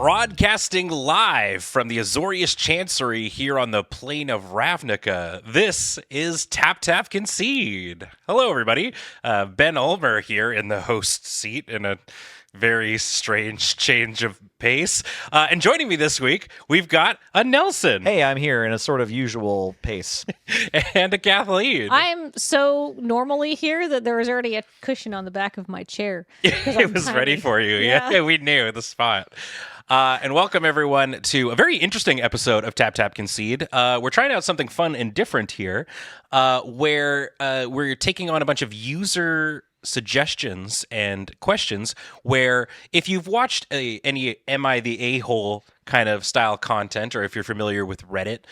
Broadcasting live from the Azorius Chancery here on the plain of Ravnica, this is Tap Tap Concede. Hello, everybody. Ben Ulmer here in the host seat in a very strange change of pace. And joining me this week, we've got a Nelson. Hey, I'm here in a sort of usual pace. And a Kathleen. I'm so normally here that there was already a cushion on the back of my chair. It was ready for you. Yeah, we knew the spot. And welcome, everyone, to a very interesting episode of Tap Tap Concede. We're trying out something fun and different here, where we're taking on a bunch of user suggestions and questions, where if you've watched any Am I the A-hole kind of style content, or if you're familiar with Reddit,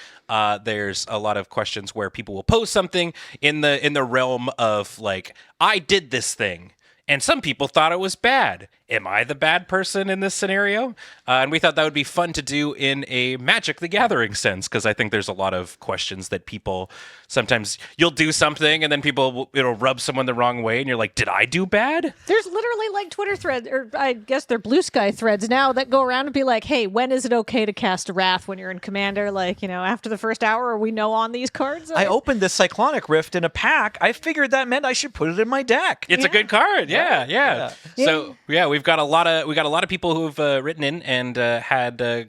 there's a lot of questions where people will post something in the realm of, like, I did this thing, and some people thought it was bad. Am I the bad person in this scenario? And we thought that would be fun to do in a Magic the Gathering sense, because I think there's a lot of questions that people, sometimes you'll do something and then people, it'll rub someone the wrong way and you're like, did I do bad? There's literally like Twitter threads, or I guess they're Blue Sky threads now, that go around and be like, hey, when is it okay to cast Wrath when you're in Commander? Like, you know, after the first hour, are we no on these cards? I opened this Cyclonic Rift in a pack. I figured that meant I should put it in my deck. It's a good card. Yeah. So, we've got a lot of people who've written in and had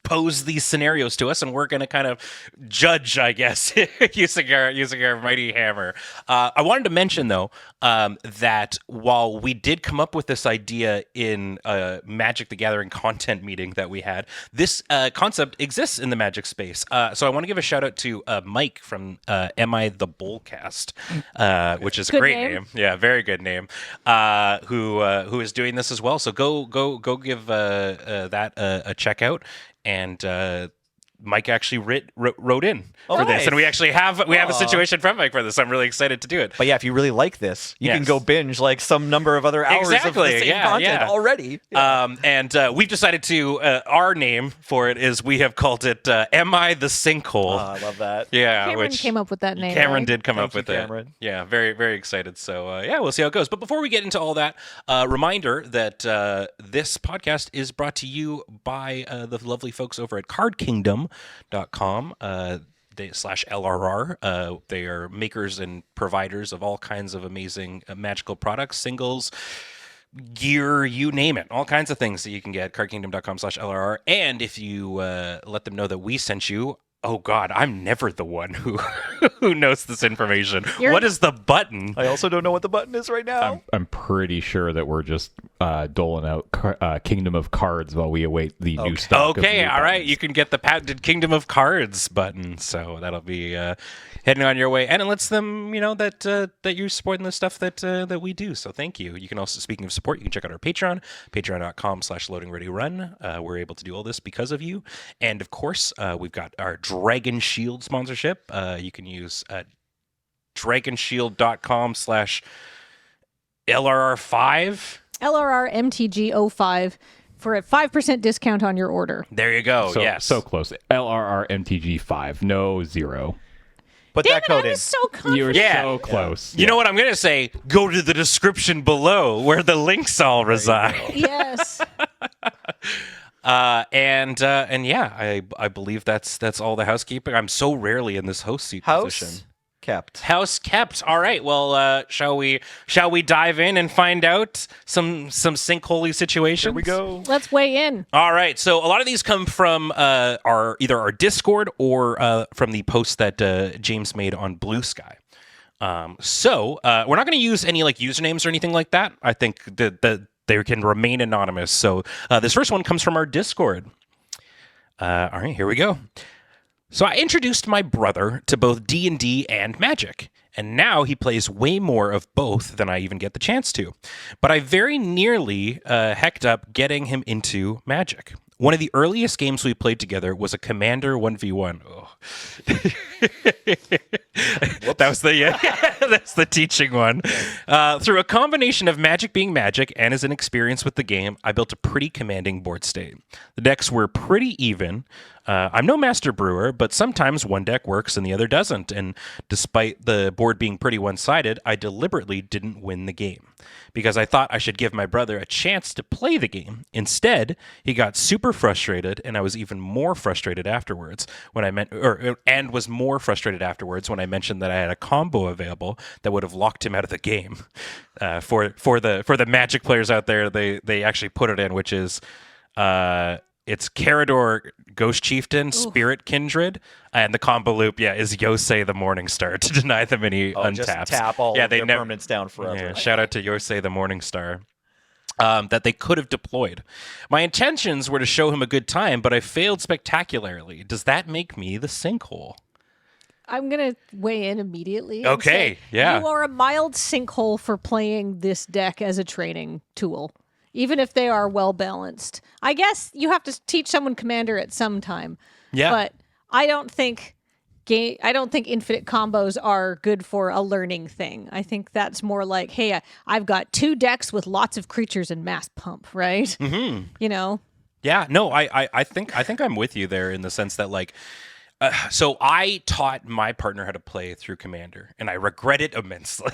posed these scenarios to us, and we're going to kind of judge, I guess, using our mighty hammer. I wanted to mention, though, that while we did come up with this idea in a Magic the Gathering content meeting that we had, this concept exists in the Magic space. So I want to give a shout out to Mike from Am I the Bullcast, which is a great name. Yeah, very good name. Who is doing this as well. So go give that a check out. And Mike actually wrote in for this, and we actually have a situation from Mike for this. I'm really excited to do it. But yeah, if you really like this, you can go binge like some number of other hours of the same content already. Yeah. And we've decided to our name for it is, we have called it Am I The Sinkhole? I love that. Yeah, Cameron came up with that name. Cameron did come up with Cameron. it. Yeah, very, very excited. So we'll see how it goes. But before we get into all that, reminder that this podcast is brought to you by the lovely folks over at cardkingdom.com. /LRR. They are makers and providers of all kinds of amazing magical products, singles, gear, you name it, all kinds of things that you can get. Cardkingdom.com /LRR. And if you let them know that we sent you, oh God, I'm never the one who knows this information. What is the button? I also don't know what the button is right now. I'm pretty sure that we're just doling out Kingdom of Cards while we await the new stock. Okay, all right. You can get the patented Kingdom of Cards button, so that'll be heading on your way, and it lets them that you're supporting the stuff that we do. So thank you. You can also, speaking of support, you can check out our Patreon, patreon.com/loadingreadyrun. We're able to do all this because of you, and of course, we've got our Dragon Shield sponsorship. You can use dragonshield.com/LRR5. LRRMTG 05 for a 5% discount on your order. There you go. Yes. So close. LRRMTG 5, no 0. Put Damn that code I in. was so confident. You were so close. You know what I'm going to say? Go to the description below where the links all reside. Yes. And yeah, I believe that's all the housekeeping. I'm so rarely in this host seat position. House kept. All right. Well, shall we dive in and find out some sinkholey situations? Here we go. Let's weigh in. All right. So a lot of these come from either our Discord or from the post that James made on Blue Sky. So we're not going to use any like usernames or anything like that. I think that they can remain anonymous. So this first one comes from our Discord. All right, here we go. So I introduced my brother to both D&D and Magic, and now he plays way more of both than I even get the chance to. But I very nearly hecked up getting him into Magic. One of the earliest games we played together was a Commander 1v1. Oh. That was that's the teaching one. Through a combination of magic being magic and as an experience with the game, I built a pretty commanding board state. The decks were pretty even. I'm no master brewer, but sometimes one deck works and the other doesn't. And despite the board being pretty one-sided, I deliberately didn't win the game because I thought I should give my brother a chance to play the game. Instead, he got super frustrated, and I was even more frustrated afterwards when I was more frustrated afterwards when I mentioned that I had a combo available that would have locked him out of the game. For the Magic players out there, they actually put it in, which is it's Carador, Ghost Chieftain, Spirit Kindred, and the combo loop, is Yosei the Morningstar to deny them any untaps. Just tap all of their permanents down forever. Yeah, shout out to Yosei the Morningstar. That they could have deployed. My intentions were to show him a good time, but I failed spectacularly. Does that make me the sinkhole? I'm going to weigh in immediately. Okay, yeah. You are a mild sinkhole for playing this deck as a training tool, even if they are well balanced. I guess you have to teach someone Commander at some time. Yeah. But I don't think infinite combos are good for a learning thing. I think that's more like, hey, I've got 2 decks with lots of creatures and mass pump, right? Mm-hmm. You know? Yeah, no, I think I'm with you there in the sense that like, so I taught my partner how to play through Commander, and I regret it immensely.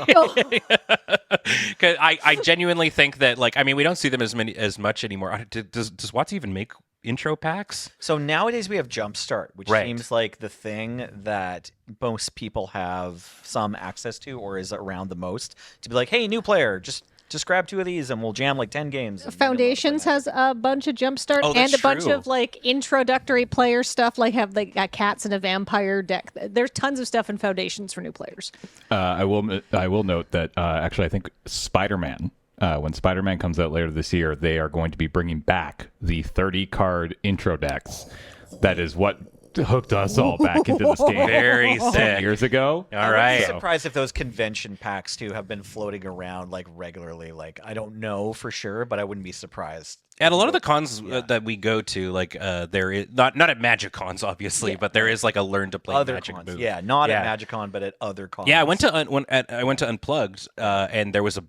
Because I genuinely think that, like, I mean, we don't see them as much anymore. Does WotC even make intro packs? So nowadays we have Jumpstart, which Right. seems like the thing that most people have some access to or is around the most. To be like, hey, new player, just grab 2 of these and we'll jam like 10 games. Foundations has a bunch of Jumpstart Oh, and that's a bunch true. of like introductory player stuff, like have like a cats and a vampire deck. There's tons of stuff in Foundations for new players. I will note that actually I think Spider-Man, when Spider-Man comes out later this year, they are going to be bringing back the 30-card intro decks. That is what hooked us all back into this game. Very 10 sick. years ago. All right. I'd be surprised if those convention packs too have been floating around like regularly. Like I don't know for sure, but I wouldn't be surprised. At a lot of the cons that we go to, like there is not at Magic cons, obviously, but there is like a learn to play Other Magic cons, booth. not at MagicCon, but at other cons. Yeah, I went to Unplugged, and there was a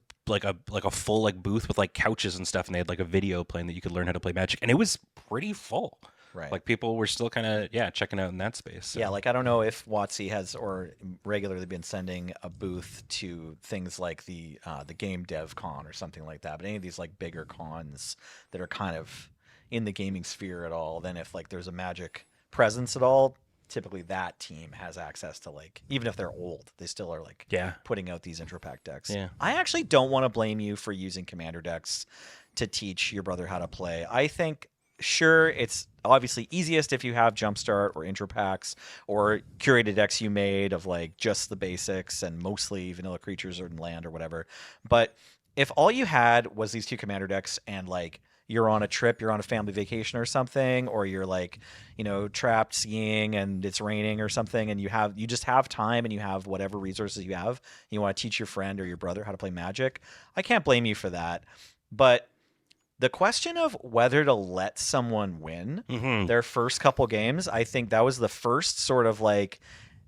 full like booth with like couches and stuff, and they had like a video playing that you could learn how to play Magic, and it was pretty full. Right. Like people were still kind of checking out in that space. So. Yeah, like I don't know if WotC has or regularly been sending a booth to things like the Game Dev Con or something like that. But any of these like bigger cons that are kind of in the gaming sphere at all, then if like there's a Magic presence at all, typically that team has access to like, even if they're old, they still are like putting out these intro pack decks. Yeah. I actually don't want to blame you for using Commander decks to teach your brother how to play. I think sure, it's obviously easiest if you have Jumpstart or intro packs or curated decks you made of like just the basics and mostly vanilla creatures or land or whatever. But if all you had was these 2 Commander decks and like you're on a trip, you're on a family vacation or something, or you're like, trapped skiing and it's raining or something, and you just have time and you have whatever resources you have, you want to teach your friend or your brother how to play Magic, I can't blame you for that. But the question of whether to let someone win their first couple games, I think that was the first sort of like,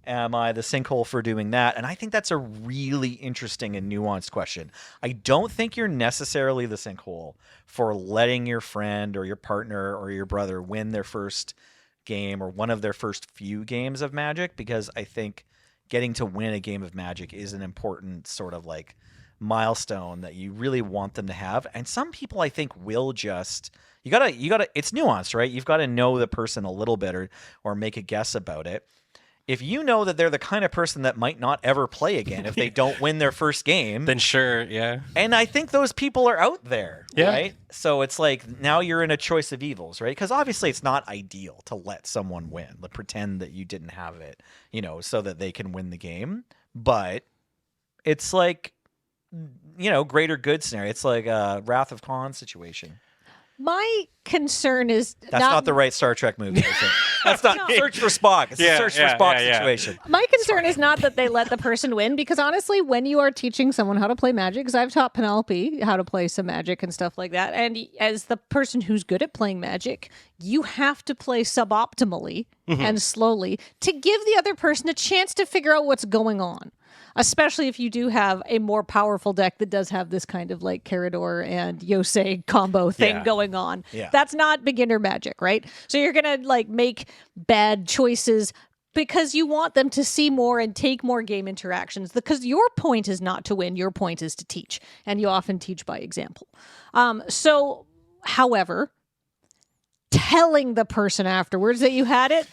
am I the sinkhole for doing that? And I think that's a really interesting and nuanced question. I don't think you're necessarily the sinkhole for letting your friend or your partner or your brother win their first game or one of their first few games of Magic, because I think getting to win a game of Magic is an important sort of like milestone that you really want them to have. And some people I think will just you gotta it's nuanced, right? You've got to know the person a little bit or make a guess about it. If you know that they're the kind of person that might not ever play again if they don't win their first game, then sure, yeah. And I think those people are out there, right? So it's like now you're in a choice of evils, right? Because obviously it's not ideal to let someone win, to pretend that you didn't have it, so that they can win the game. But it's like, greater good scenario. It's like a Wrath of Khan situation. My concern is that's not the right Star Trek movie, is it? That's not Search for Spock. It's a Search for Spock situation. My concern is not that they let the person win, because honestly, when you are teaching someone how to play Magic, because I've taught Penelope how to play some Magic and stuff like that, and as the person who's good at playing Magic, you have to play suboptimally and slowly to give the other person a chance to figure out what's going on. Especially if you do have a more powerful deck that does have this kind of like Carador and Yosei combo thing going on. Yeah. That's not beginner Magic, right? So you're going to like make bad choices because you want them to see more and take more game interactions, because your point is not to win, your point is to teach, and you often teach by example. However, telling the person afterwards that you had it,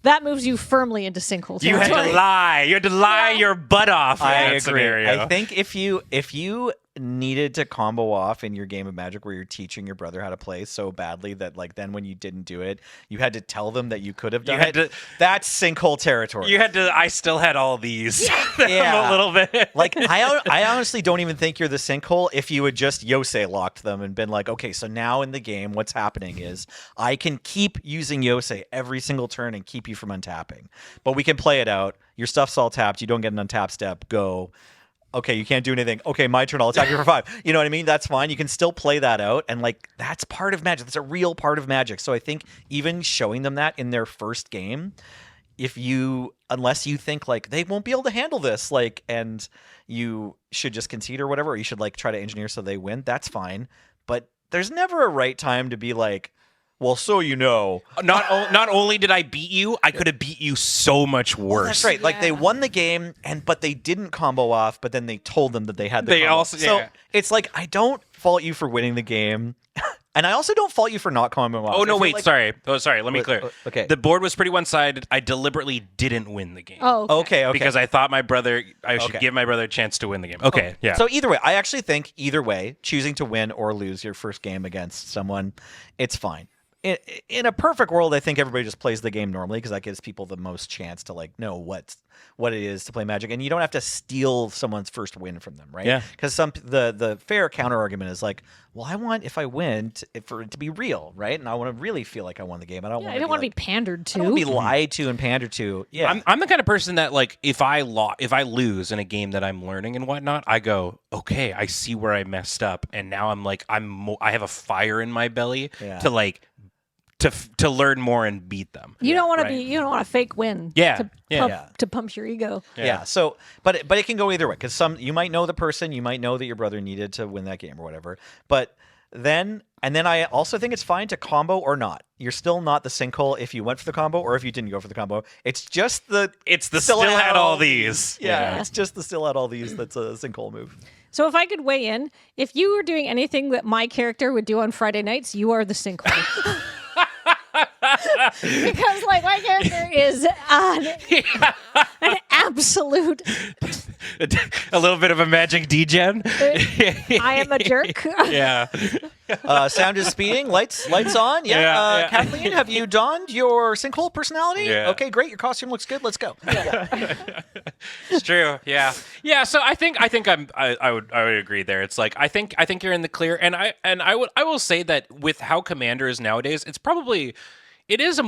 that moves you firmly into sinkhole You had territory. to lie. You had to lie your butt off in I that agree. scenario. I think if you needed to combo off in your game of Magic where you're teaching your brother how to play so badly that like then when you didn't do it, you had to tell them that you could have done it. That's sinkhole territory. You had to. I still had all these. Yeah. A little bit. Like I honestly don't even think you're the sinkhole if you had just Yosei locked them and been like, okay, so now in the game, what's happening is I can keep using Yosei every single turn and keep you from untapping, but we can play it out. Your stuff's all tapped. You don't get an untap step. Go. Okay, you can't do anything. Okay, my turn. I'll attack you for 5. You know what I mean? That's fine. You can still play that out, and like that's part of Magic. That's a real part of Magic. So I think even showing them that in their first game, unless you think like they won't be able to handle this, like, and you should just concede or whatever, or you should like try to engineer so they win. That's fine. But there's never a right time to be like, well, so you know. Not only did I beat you, I could have beat you so much worse. That's right. Like they won the game, but they didn't combo off. But then they told them that they had the combo. So it's like I don't fault you for winning the game, and I also don't fault you for not comboing off. Oh no! Wait, sorry. Let me clear. Okay. The board was pretty one-sided. I deliberately didn't win the game. Oh, Okay. Because I thought I should give my brother a chance to win the game. Okay. Yeah. So either way, I actually think either way, choosing to win or lose your first game against someone, it's fine. In a perfect world, I think everybody just plays the game normally because that gives people the most chance to like know what it is to play Magic, and you don't have to steal someone's first win from them, right? Yeah. Because the fair counter argument is like, well, I want if I win for it to be real, right? And I want to really feel like I won the game. I don't want to be pandered to. I don't want to be lied to and pandered to. Yeah. I'm the kind of person that like if I lose in a game that I'm learning and whatnot, I go, okay, I see where I messed up, and now I'm like I have a fire in my belly to like. To learn more and beat them. You don't want to you don't want a fake win. To pump your ego. Yeah. So, but it can go either way because you might know the person, you might know that your brother needed to win that game or whatever. But then I also think it's fine to combo or not. You're still not the sinkhole if you went for the combo or if you didn't go for the combo. It's just the still had all these. Yeah, it's just the still had all these. That's a sinkhole move. So if I could weigh in, if you were doing anything that my character would do on Friday nights, you are the sinkhole. Because like my character is an absolute a little bit of a magic degen. I am a jerk. Yeah. Sound is speeding. Lights on. Yeah. Kathleen, have you donned your sinkhole personality? Yeah. Okay, great. Your costume looks good. Let's go. It's true. Yeah. Yeah. So I think I would agree there. It's like I think you're in the clear, and I will say that with how Commander is nowadays, it is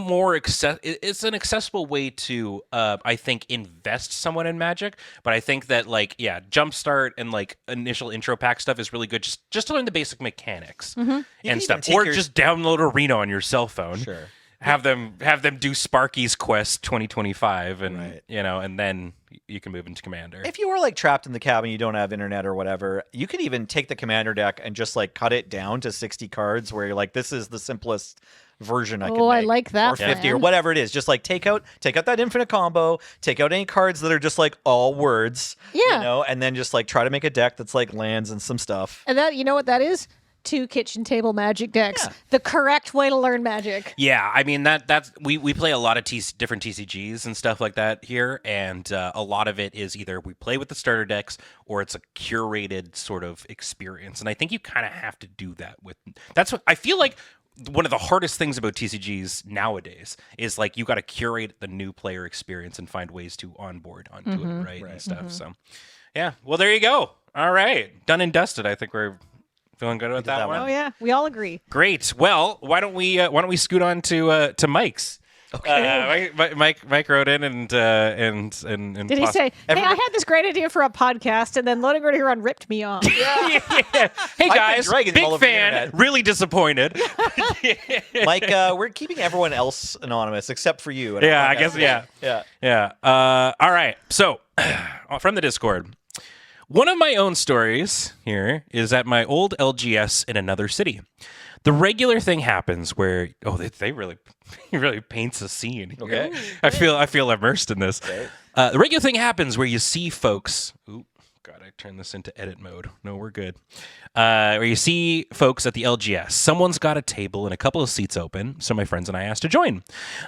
it's an accessible way to I think invest someone in Magic, but I think that like Jumpstart and like initial intro pack stuff is really good just to learn the basic mechanics and stuff, or just download Arena on your cell phone. Sure. Have them do Sparky's Quest 2025, and and then you can move into Commander. If you are like trapped in the cabin, you don't have internet or whatever, you can even take the Commander deck and just like cut it down to 60 cards, where you're like, this is the simplest version I can make. I like that. Or 50 plan. or whatever it is. Just like take out that infinite combo, take out any cards that are just like all words. Yeah. And then just like try to make a deck that's like lands and some stuff. And that, you know what that is? 2 kitchen table Magic decks. Yeah. The correct way to learn Magic. Yeah, I mean that's we play a lot of different TCGs and stuff like that here, and a lot of it is either we play with the starter decks or it's a curated sort of experience. And I think you kind of have to do that that's what I feel like. One of the hardest things about TCGs nowadays is like you got to curate the new player experience and find ways to onboard onto it, right? And stuff. So, yeah. Well, there you go. All right, done and dusted. I think we're feeling good about that one. Oh yeah, we all agree. Great. Well, why don't we scoot on to Mike's? Mike wrote in and Did he say, "Hey, I had this great idea for a podcast, and then Loading Ready Run ripped me off"? Hey guys, Dragons all big over the fan, internet. really disappointed. Mike, we're keeping everyone else anonymous except for you. Yeah, I guess. Yeah. All right. So, from the Discord, one of my own stories here is at my old LGS in another city. The regular thing happens where they really paints a scene. Okay. I feel immersed in this. Okay. The regular thing happens where you see folks. Ooh, God, I turned this into edit mode. No, we're good. Where you see folks at the LGS. Someone's got a table and a couple of seats open, so my friends and I asked to join.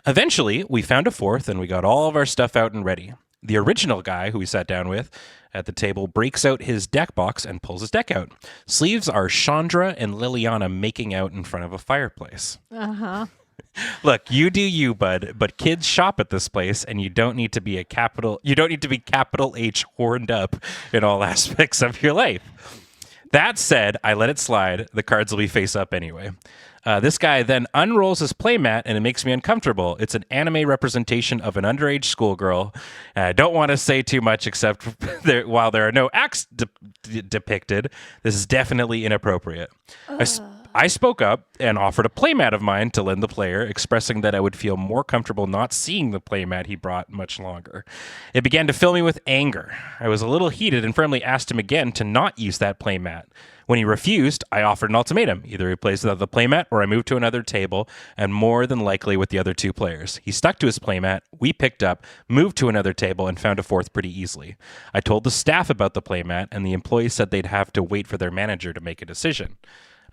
Eventually, we found a fourth, and we got all of our stuff out and ready. The original guy who we sat down with at the table breaks out his deck box and pulls his deck out. Sleeves are Chandra and Liliana making out in front of a fireplace. Uh-huh. Look, you do you, bud, but kids shop at this place, and you don't need to be capital H horned up in all aspects of your life. That said, I let it slide. The cards will be face up anyway. This guy then unrolls his playmat, and it makes me uncomfortable. It's an anime representation of an underage schoolgirl. And I don't want to say too much, except while there are no acts depicted, this is definitely inappropriate. I spoke up and offered a playmat of mine to lend the player, expressing that I would feel more comfortable not seeing the playmat he brought much longer. It began to fill me with anger. I was a little heated and firmly asked him again to not use that playmat. When he refused, I offered an ultimatum. Either he plays without the playmat or I move to another table, and more than likely with the other two players. He stuck to his playmat, we picked up, moved to another table, and found a fourth pretty easily. I told the staff about the playmat, and the employees said they'd have to wait for their manager to make a decision.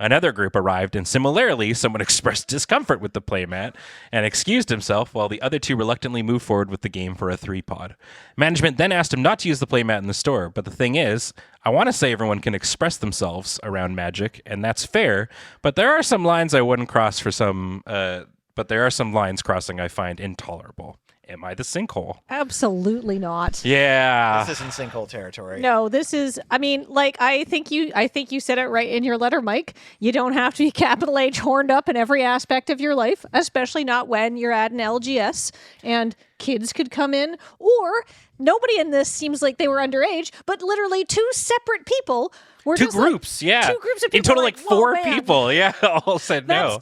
Another group arrived, and similarly, someone expressed discomfort with the playmat and excused himself, while the other two reluctantly moved forward with the game for a 3-pod. Management then asked him not to use the playmat in the store, but the thing is, I want to say everyone can express themselves around Magic, and that's fair, but there are some lines I wouldn't cross for some, but there are some lines crossing I find intolerable. Am I the sinkhole? Absolutely not. Yeah. This isn't sinkhole territory. No, this is, I mean, like, I think you said it right in your letter, Mike. You don't have to be capital H horned up in every aspect of your life, especially not when you're at an LGS and kids could come in, or nobody in this seems like they were underage, but literally two separate people were Two just groups, like, yeah. 2 groups of people. In total, like, like 4 "Whoa, man, people, yeah, all said no.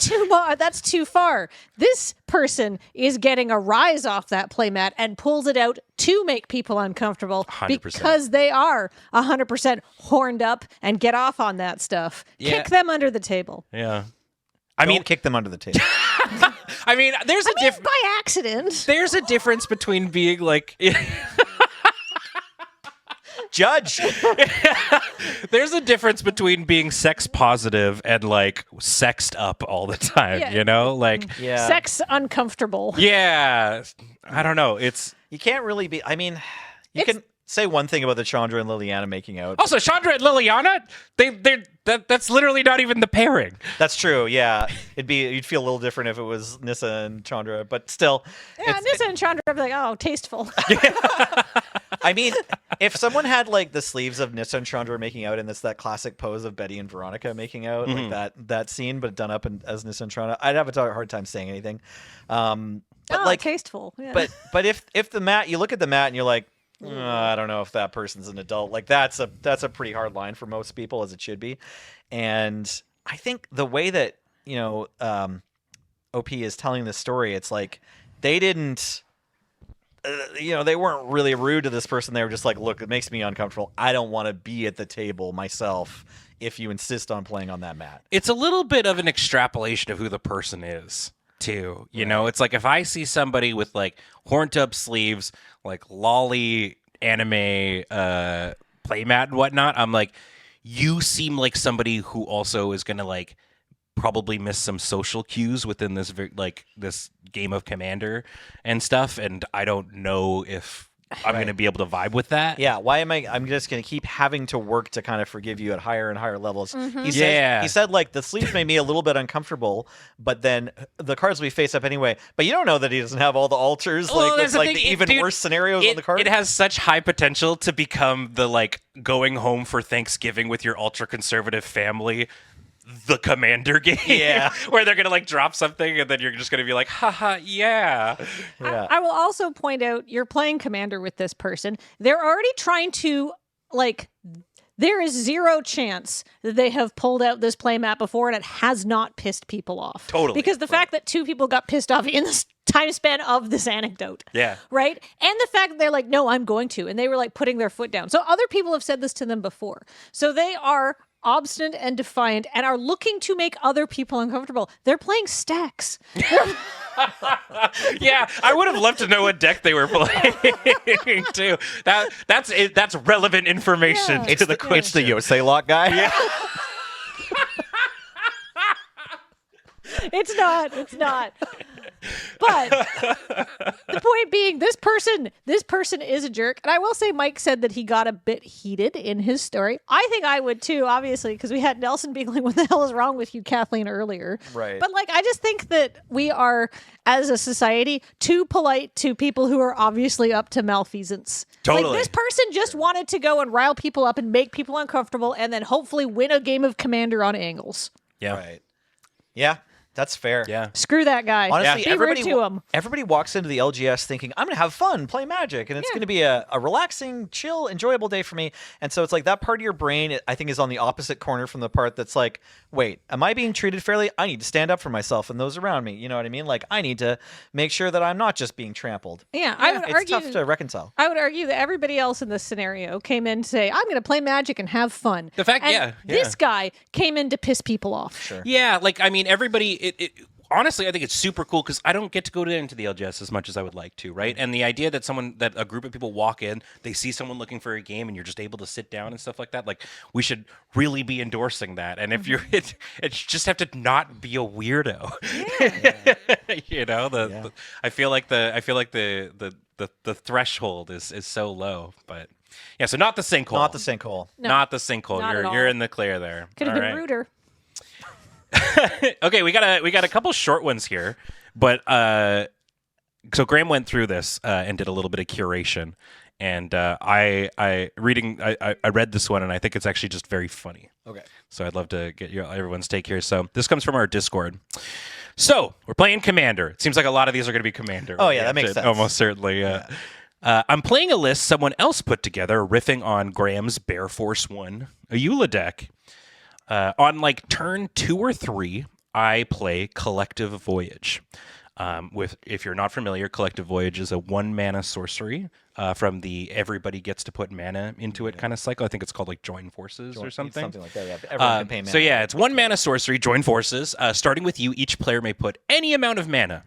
That's too far. This person is getting a rise off that playmat and pulls it out to make people uncomfortable 100%. because they are 100% horned up and get off on that stuff. Yeah. Kick them under the table. Yeah. I mean, kick them under the table. I mean, there's a difference. By accident. There's a difference between being like Judge. there's a difference between being sex positive and like sexed up all the time, Yeah. you know? Like Yeah. Sex uncomfortable. yeah, I don't know. It's You can't really be. I mean, you It's- can say one thing about the Chandra and Liliana making out. also Chandra and Liliana, that's literally not even the pairing. That's true. Yeah, you'd feel a little different if it was Nissa and Chandra, but still. Yeah, Nissa and Chandra would be like, oh, tasteful. I mean, if someone had like the sleeves of Nissa and Chandra making out, and it's that classic pose of Betty and Veronica making out, like that scene, but done up as Nissa and Chandra, I'd have a hard time saying anything. But like tasteful. Yeah. But if the mat, you look at the mat and you're like, I don't know if that person's an adult. Like that's a pretty hard line for most people, as it should be. And I think the way that OP is telling this story, it's like they didn't. They weren't really rude to this person. They were just like, look, it makes me uncomfortable. I don't want to be at the table myself if you insist on playing on that mat. It's a little bit of an extrapolation of who the person is, too. You know, it's like if I see somebody with like horned up sleeves, like lolly anime playmat and whatnot, I'm like, you seem like somebody who also is going to like probably miss some social cues within this this game of Commander and stuff, and I don't know if I'm going to be able to vibe with that. Yeah, why am I'm just going to keep having to work to kind of forgive you at higher and higher levels. He said like the sleeves made me a little bit uncomfortable, but then the cards will be face up anyway. But you don't know that he doesn't have all the altars, with like the even worse scenarios on the card. It has such high potential to become the like going home for Thanksgiving with your ultra conservative family the Commander game. Yeah. Where they're gonna like drop something and then you're just gonna be like, haha, yeah. I will also point out you're playing Commander with this person. They're already trying to like. There is zero chance that they have pulled out this playmat before and it has not pissed people off. Totally. Because the fact that 2 people got pissed off in the time span of this anecdote. Yeah. Right? And the fact that they're like, no, I'm going to. And they were like putting their foot down. So other people have said this to them before. So they are obstinate and defiant and are looking to make other people uncomfortable. They're playing stacks. Yeah, I would have loved to know what deck they were playing too. That's it. That's relevant information Yeah. to the question. It's the Yosei Lock guy. Yeah. It's not. It's not. But the point being, this person is a jerk. And I will say Mike said that he got a bit heated in his story. I think I would too, obviously, because we had Nelson being like, what the hell is wrong with you, Kathleen, earlier. Right. But like, I just think that we are, as a society, too polite to people who are obviously up to malfeasance. Totally. Like, this person just wanted to go and rile people up and make people uncomfortable and then hopefully win a game of Commander on angles. Yeah. Right. Yeah, that's fair. Yeah. Screw that guy. Honestly, Be rude to him. everybody walks into the LGS thinking, I'm going to have fun, play Magic, and it's going to be a relaxing, chill, enjoyable day for me. And so it's like that part of your brain, I think, is on the opposite corner from the part that's like, wait, am I being treated fairly? I need to stand up for myself and those around me. You know what I mean? Like, I need to make sure that I'm not just being trampled. Yeah, I would It's argue. tough to reconcile. I would argue that everybody else in this scenario came in to say, I'm going to play Magic and have fun. The fact- And yeah. This guy came in to piss people off. Sure. Yeah, like I mean, everybody. Honestly, I think it's super cool because I don't get to go into the LGS as much as I would like to, right? And the idea that a group of people walk in, they see someone looking for a game, and you're just able to sit down and stuff like that. Like, we should really be endorsing that. And if you're, it just have to not be a weirdo. You know, I feel like the threshold is so low, but yeah. So not the sinkhole. Not the sinkhole. No, Not the sinkhole. not at all. You're in the clear there. Could have All been right. ruder. Okay, we got a couple short ones here, but so Graham went through this and did a little bit of curation, and I read this one and I think it's actually just very funny. Okay. So I'd love to get everyone's take here. So this comes from our Discord. So we're playing Commander. It seems like a lot of these are going to be Commander. Oh, yeah, that makes sense. Almost certainly. I'm playing a list someone else put together, riffing on Graham's Bear Force 1, a EULA deck. On like turn 2 or 3, I play Collective Voyage. If you're not familiar, Collective Voyage is a 1-mana sorcery from the everybody gets to put mana into it kind of cycle. I think it's called like Join Forces or something. Something like that, yeah. Everyone can pay mana. So yeah, it's 1-mana sorcery, Join Forces. Starting with you, each player may put any amount of mana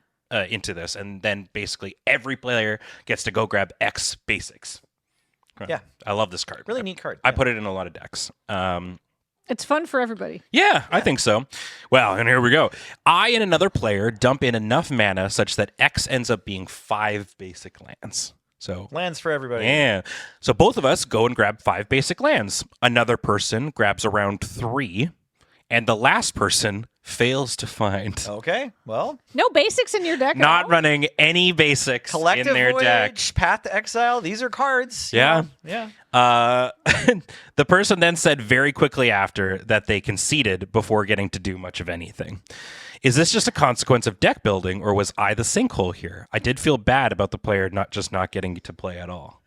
into this, and then basically every player gets to go grab X basics. Yeah. I love this card. Really neat card. I put it in a lot of decks. It's fun for everybody. Yeah, I think so. Well, and here we go. I and another player dump in enough mana such that X ends up being 5 basic lands. So Lands for everybody. yeah. So both of us go and grab 5 basic lands. Another person grabs around 3, and the last person fails to find. Okay, well. No basics in your deck. Not at all? running any basics Collective in their Voyage, deck. Path to Exile, these are cards. Yeah. Yeah. The person then said very quickly after that they conceded before getting to do much of anything. Is this just a consequence of deck building, or was I the sinkhole here? I did feel bad about the player not getting to play at all.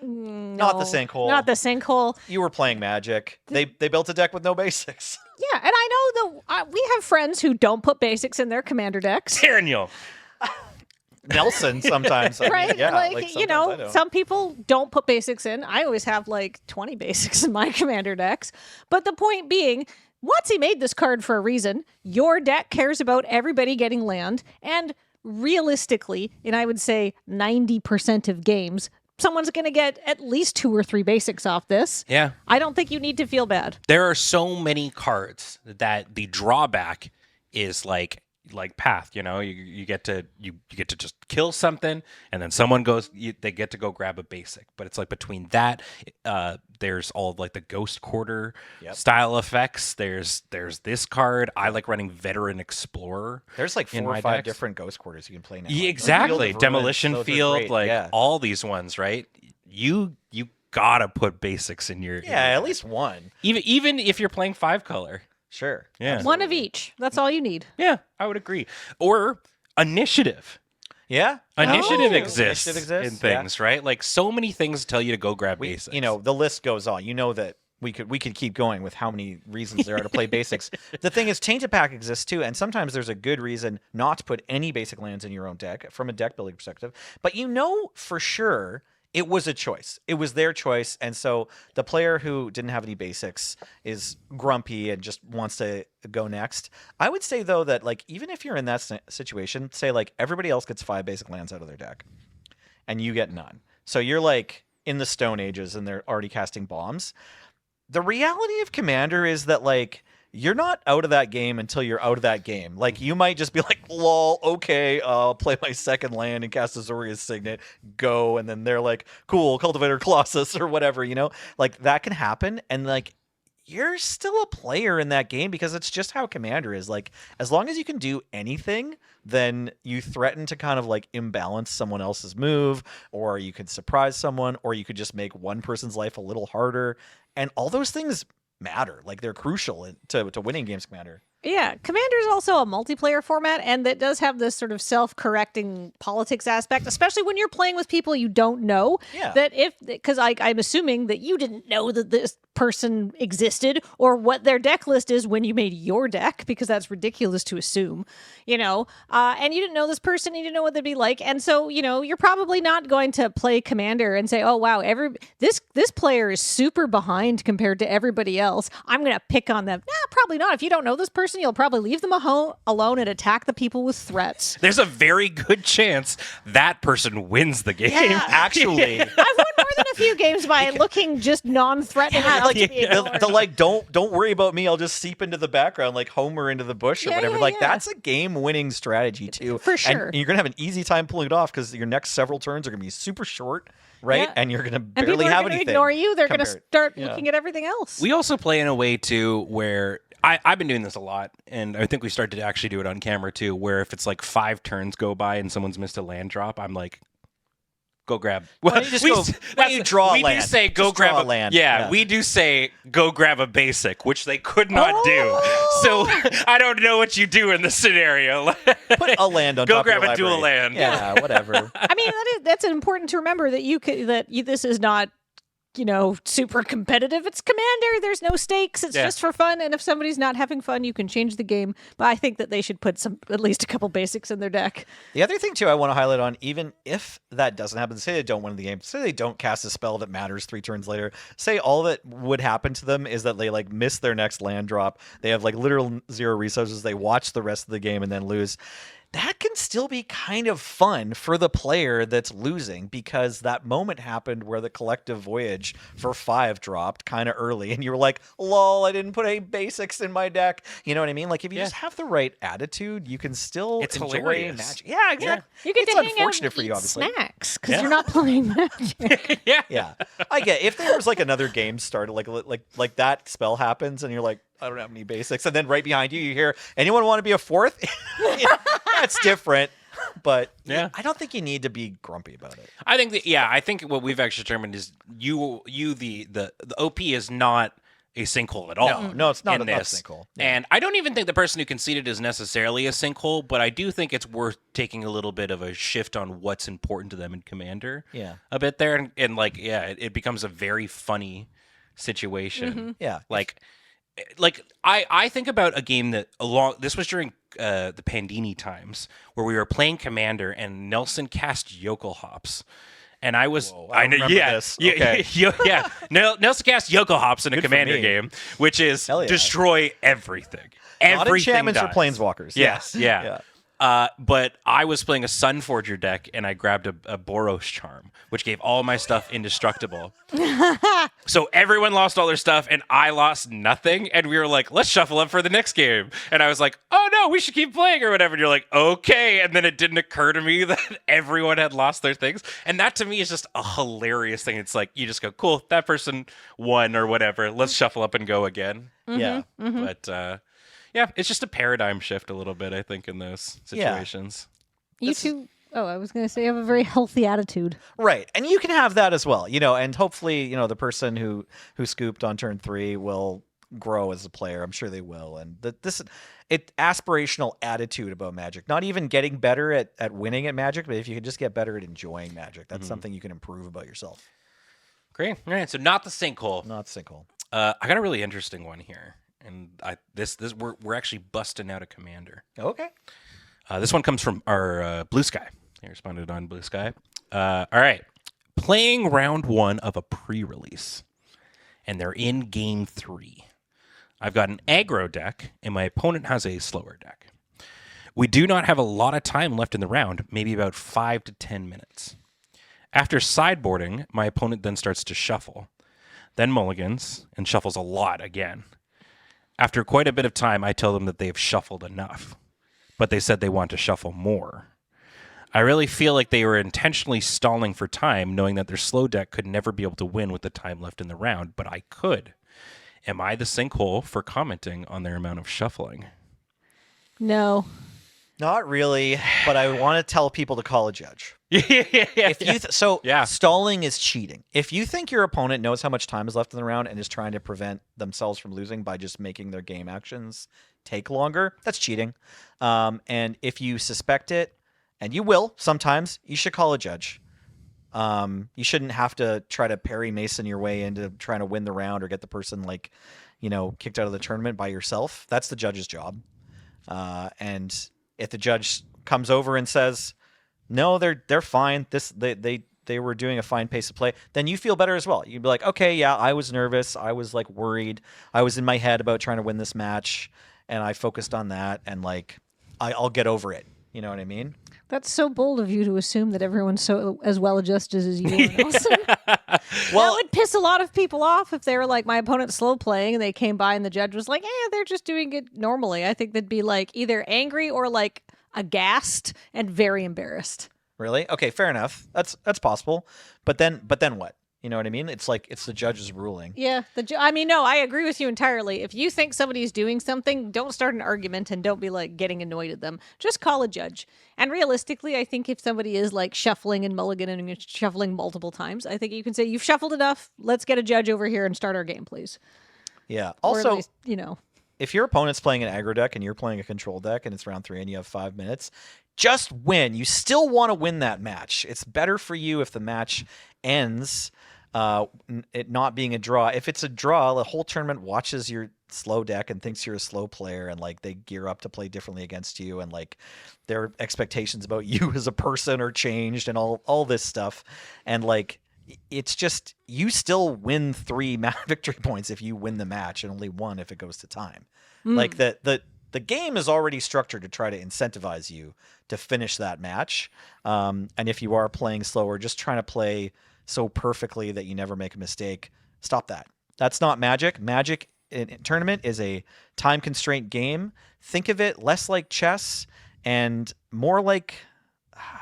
Not the sinkhole. Not the sinkhole. You were playing Magic. They built a deck with no basics. Yeah, and I know we have friends who don't put basics in their Commander decks. Daniel. Nelson sometimes. I mean, Right? yeah, like you sometimes I know, don't. some people don't put basics in. I always have like 20 basics in my Commander decks. But the point being, Watsy made this card for a reason. Your deck cares about everybody getting land, and realistically, and I would say 90% of games, someone's going to get at least 2 or 3 basics off this. Yeah. I don't think you need to feel bad. There are so many cards that the drawback is like Path, you know, you get to just kill something, and then someone they get to go grab a basic. But it's like between that, there's all of like the Ghost Quarter style effects. There's this card. I like running Veteran Explorer. There's like 4 in or my 5 decks. different Ghost Quarters you can play now. Yeah, Like, exactly. Field of Ruins, Demolition those are Field, great. like yeah. all these ones, right? You gotta put basics in your Yeah, at least one. even if you're playing 5 color. Sure. Yeah. One of each. That's all you need. Yeah, I would agree. Or initiative. Yeah. Initiative Oh. exists Initiative in exists, yeah. things, right? Like so many things tell you to go grab We, basics. you know, the list goes on. You know that we could keep going with how many reasons there are to play basics. The thing is, Tainted Pack exists too, and sometimes there's a good reason not to put any basic lands in your own deck from a deck building perspective. But you know for sure it was a choice. It was their choice, and so the player who didn't have any basics is grumpy and just wants to go next. I would say though that like even if you're in that situation, say like everybody else gets 5 basic lands out of their deck, and you get none. So you're like in the Stone Ages and they're already casting bombs. The reality of Commander is that like you're not out of that game until you're out of that game. Like you might just be like, lol, okay, I'll play my second land and cast Azorius Signet, go, and then they're like, cool, Cultivator Colossus or whatever, you know? Like that can happen, and like you're still a player in that game because it's just how Commander is. Like as long as you can do anything, then you threaten to kind of like imbalance someone else's move, or you could surprise someone, or you could just make one person's life a little harder. And all those things matter. Like they're crucial to winning games Commander. Yeah, Commander is also a multiplayer format, and that does have this sort of self-correcting politics aspect, especially when you're playing with people you don't know. Yeah. That because I'm assuming that you didn't know that this person existed or what their deck list is when you made your deck, because that's ridiculous to assume, you know. And you didn't know this person, you didn't know what they'd be like, and so you know you're probably not going to play Commander and say, oh wow, this player is super behind compared to everybody else. I'm gonna pick on them. Nah, probably not. If you don't know this person, you'll probably leave them alone and attack the people with threats. There's a very good chance that person wins the game. Yeah, actually. I've won more than a few games by looking just non-threatening. The like don't worry about me, I'll just seep into the background like Homer into the bush or Yeah, whatever. yeah, Like yeah. that's a game-winning strategy too. For sure. And you're gonna have an easy time pulling it off because your next several turns are gonna be super short, right? Yeah. And you're gonna And barely people are have going to anything. ignore you. They're going to compared. start Yeah. looking at everything else. We also play in a way too where I've been doing this a lot, and I think we started to actually do it on camera too, where if it's like 5 turns go by and someone's missed a land drop, I'm like, go grab. Why don't you just go- why don't you draw a we land? do say go Just grab draw a a land. Yeah, Yeah. we do say go grab a basic, which they could not do. So I don't know what you do in this scenario. Put a land on Go top of grab your a dual library. land. Yeah, whatever. I mean, that's important to remember that this is not, you know, super competitive. It's Commander. There's no stakes. It's Yeah. just for fun. And if somebody's not having fun, you can change the game. But I think that they should put at least a couple basics in their deck. The other thing too I want to highlight on, even if that doesn't happen, say they don't win the game, say they don't cast a spell that matters 3 turns later, say all that would happen to them is that they like miss their next land drop, they have like literal 0 resources, they watch the rest of the game and then lose. That can still be kind of fun for the player that's losing, because that moment happened where the collective voyage for 5 dropped kind of early and you were like, lol, I didn't put any basics in my deck. You know what I mean? Like if you Yeah. just have the right attitude, you can still It's enjoy hilarious. Magic. Yeah, exactly. You get It's to hang out unfortunate and for you, eat obviously. snacks because Yeah. you're not playing Magic. Yeah. Yeah, I get if there was like another game started, like that spell happens and you're like, I don't have any basics, and then right behind you you hear, anyone want to be a 4th? That's different, but Yeah. I don't think you need to be grumpy about it. I think that I think what we've actually determined is the OP is not a sinkhole at all. No, it's not in a this. sinkhole. And I don't even think the person who conceded is necessarily a sinkhole, but I do think it's worth taking a little bit of a shift on what's important to them in Commander. Yeah. A bit there, and like it becomes a very funny situation. Yeah, Like I think about a game that this was during the Pandini times where we were playing Commander and Nelson cast Yokel Hops. And I was, Whoa, I don't remember this. Okay. yeah. Nelson cast Yokel Hops in a Good for Commander me. game, which is Hell yeah. destroy everything. not Everything enchantments or dies. planeswalkers. Yes, yeah. Yeah. But I was playing a Sunforger deck, and I grabbed a Boros Charm, which gave all my stuff indestructible. So everyone lost all their stuff, and I lost nothing. And we were like, let's shuffle up for the next game. And I was like, oh no, we should keep playing or whatever. And you're like, okay. And then it didn't occur to me that everyone had lost their things. And that to me is just a hilarious thing. It's like, you just go, cool, that person won or whatever. Let's shuffle up and go again. Yeah. But yeah, it's just a paradigm shift a little bit, I think, in those situations. You two, I was going to say you have a very healthy attitude. Right. And you can have that as well, and hopefully, the person who scooped on turn 3 will grow as a player. I'm sure they will. And aspirational attitude about Magic. Not even getting better at winning at Magic, but if you can just get better at enjoying Magic, that's something you can improve about yourself. Great. All right. So not the sinkhole. Not sinkhole. I got a really interesting one here, and we're actually busting out a commander. Okay. This one comes from our Blue Sky. They responded on Blue Sky. All right. Playing round 1 of a pre-release, and they're in game 3. I've got an aggro deck, and my opponent has a slower deck. We do not have a lot of time left in the round, maybe about 5 to 10 minutes. After sideboarding, my opponent then starts to shuffle, then mulligans, and shuffles a lot again. After quite a bit of time, I tell them that they've shuffled enough, but they said they want to shuffle more. I really feel like they were intentionally stalling for time, knowing that their slow deck could never be able to win with the time left in the round, but I could. Am I the sinkhole for commenting on their amount of shuffling? No. Not really, but I want to tell people to call a judge. Yeah. Stalling is cheating. If you think your opponent knows how much time is left in the round and is trying to prevent themselves from losing by just making their game actions take longer, that's cheating. And if you suspect it, and you will sometimes, you should call a judge. You shouldn't have to try to Perry Mason your way into trying to win the round or get the person kicked out of the tournament by yourself. That's the judge's job. And if the judge comes over and says, no, they're fine. They were doing a fine pace of play, then you feel better as well. You'd be like, okay, yeah, I was nervous. I was worried. I was in my head about trying to win this match, and I focused on that, and I'll get over it. You know what I mean? That's so bold of you to assume that everyone's so as well adjusted as you are, Nelson. Well, that would piss a lot of people off if they were like, my opponent's slow playing, and they came by and the judge was like, they're just doing it normally. I think they'd be either angry or aghast and very embarrassed. Really? Okay, fair enough. That's possible. But then what? You know what I mean? It's it's the judge's ruling. Yeah. No, I agree with you entirely. If you think somebody's doing something, don't start an argument and don't be getting annoyed at them. Just call a judge. And realistically, I think if somebody is shuffling and mulliganing and shuffling multiple times, I think you can say, you've shuffled enough. Let's get a judge over here and start our game, please. Yeah. Or at Also, least, if your opponent's playing an aggro deck and you're playing a control deck and it's round 3 and you have 5 minutes, just win. You still want to win that match. It's better for you if the match ends it not being a draw. If it's a draw, the whole tournament watches your slow deck and thinks you're a slow player, and they gear up to play differently against you, and their expectations about you as a person are changed, and all this stuff. And it's just, you still win 3 victory points if you win the match, and only 1 if it goes to time. The game is already structured to try to incentivize you to finish that match. And if you are playing slower, just trying to play so perfectly that you never make a mistake, stop that. That's not Magic. Magic in tournament is a time constraint game. Think of it less like chess and more I'm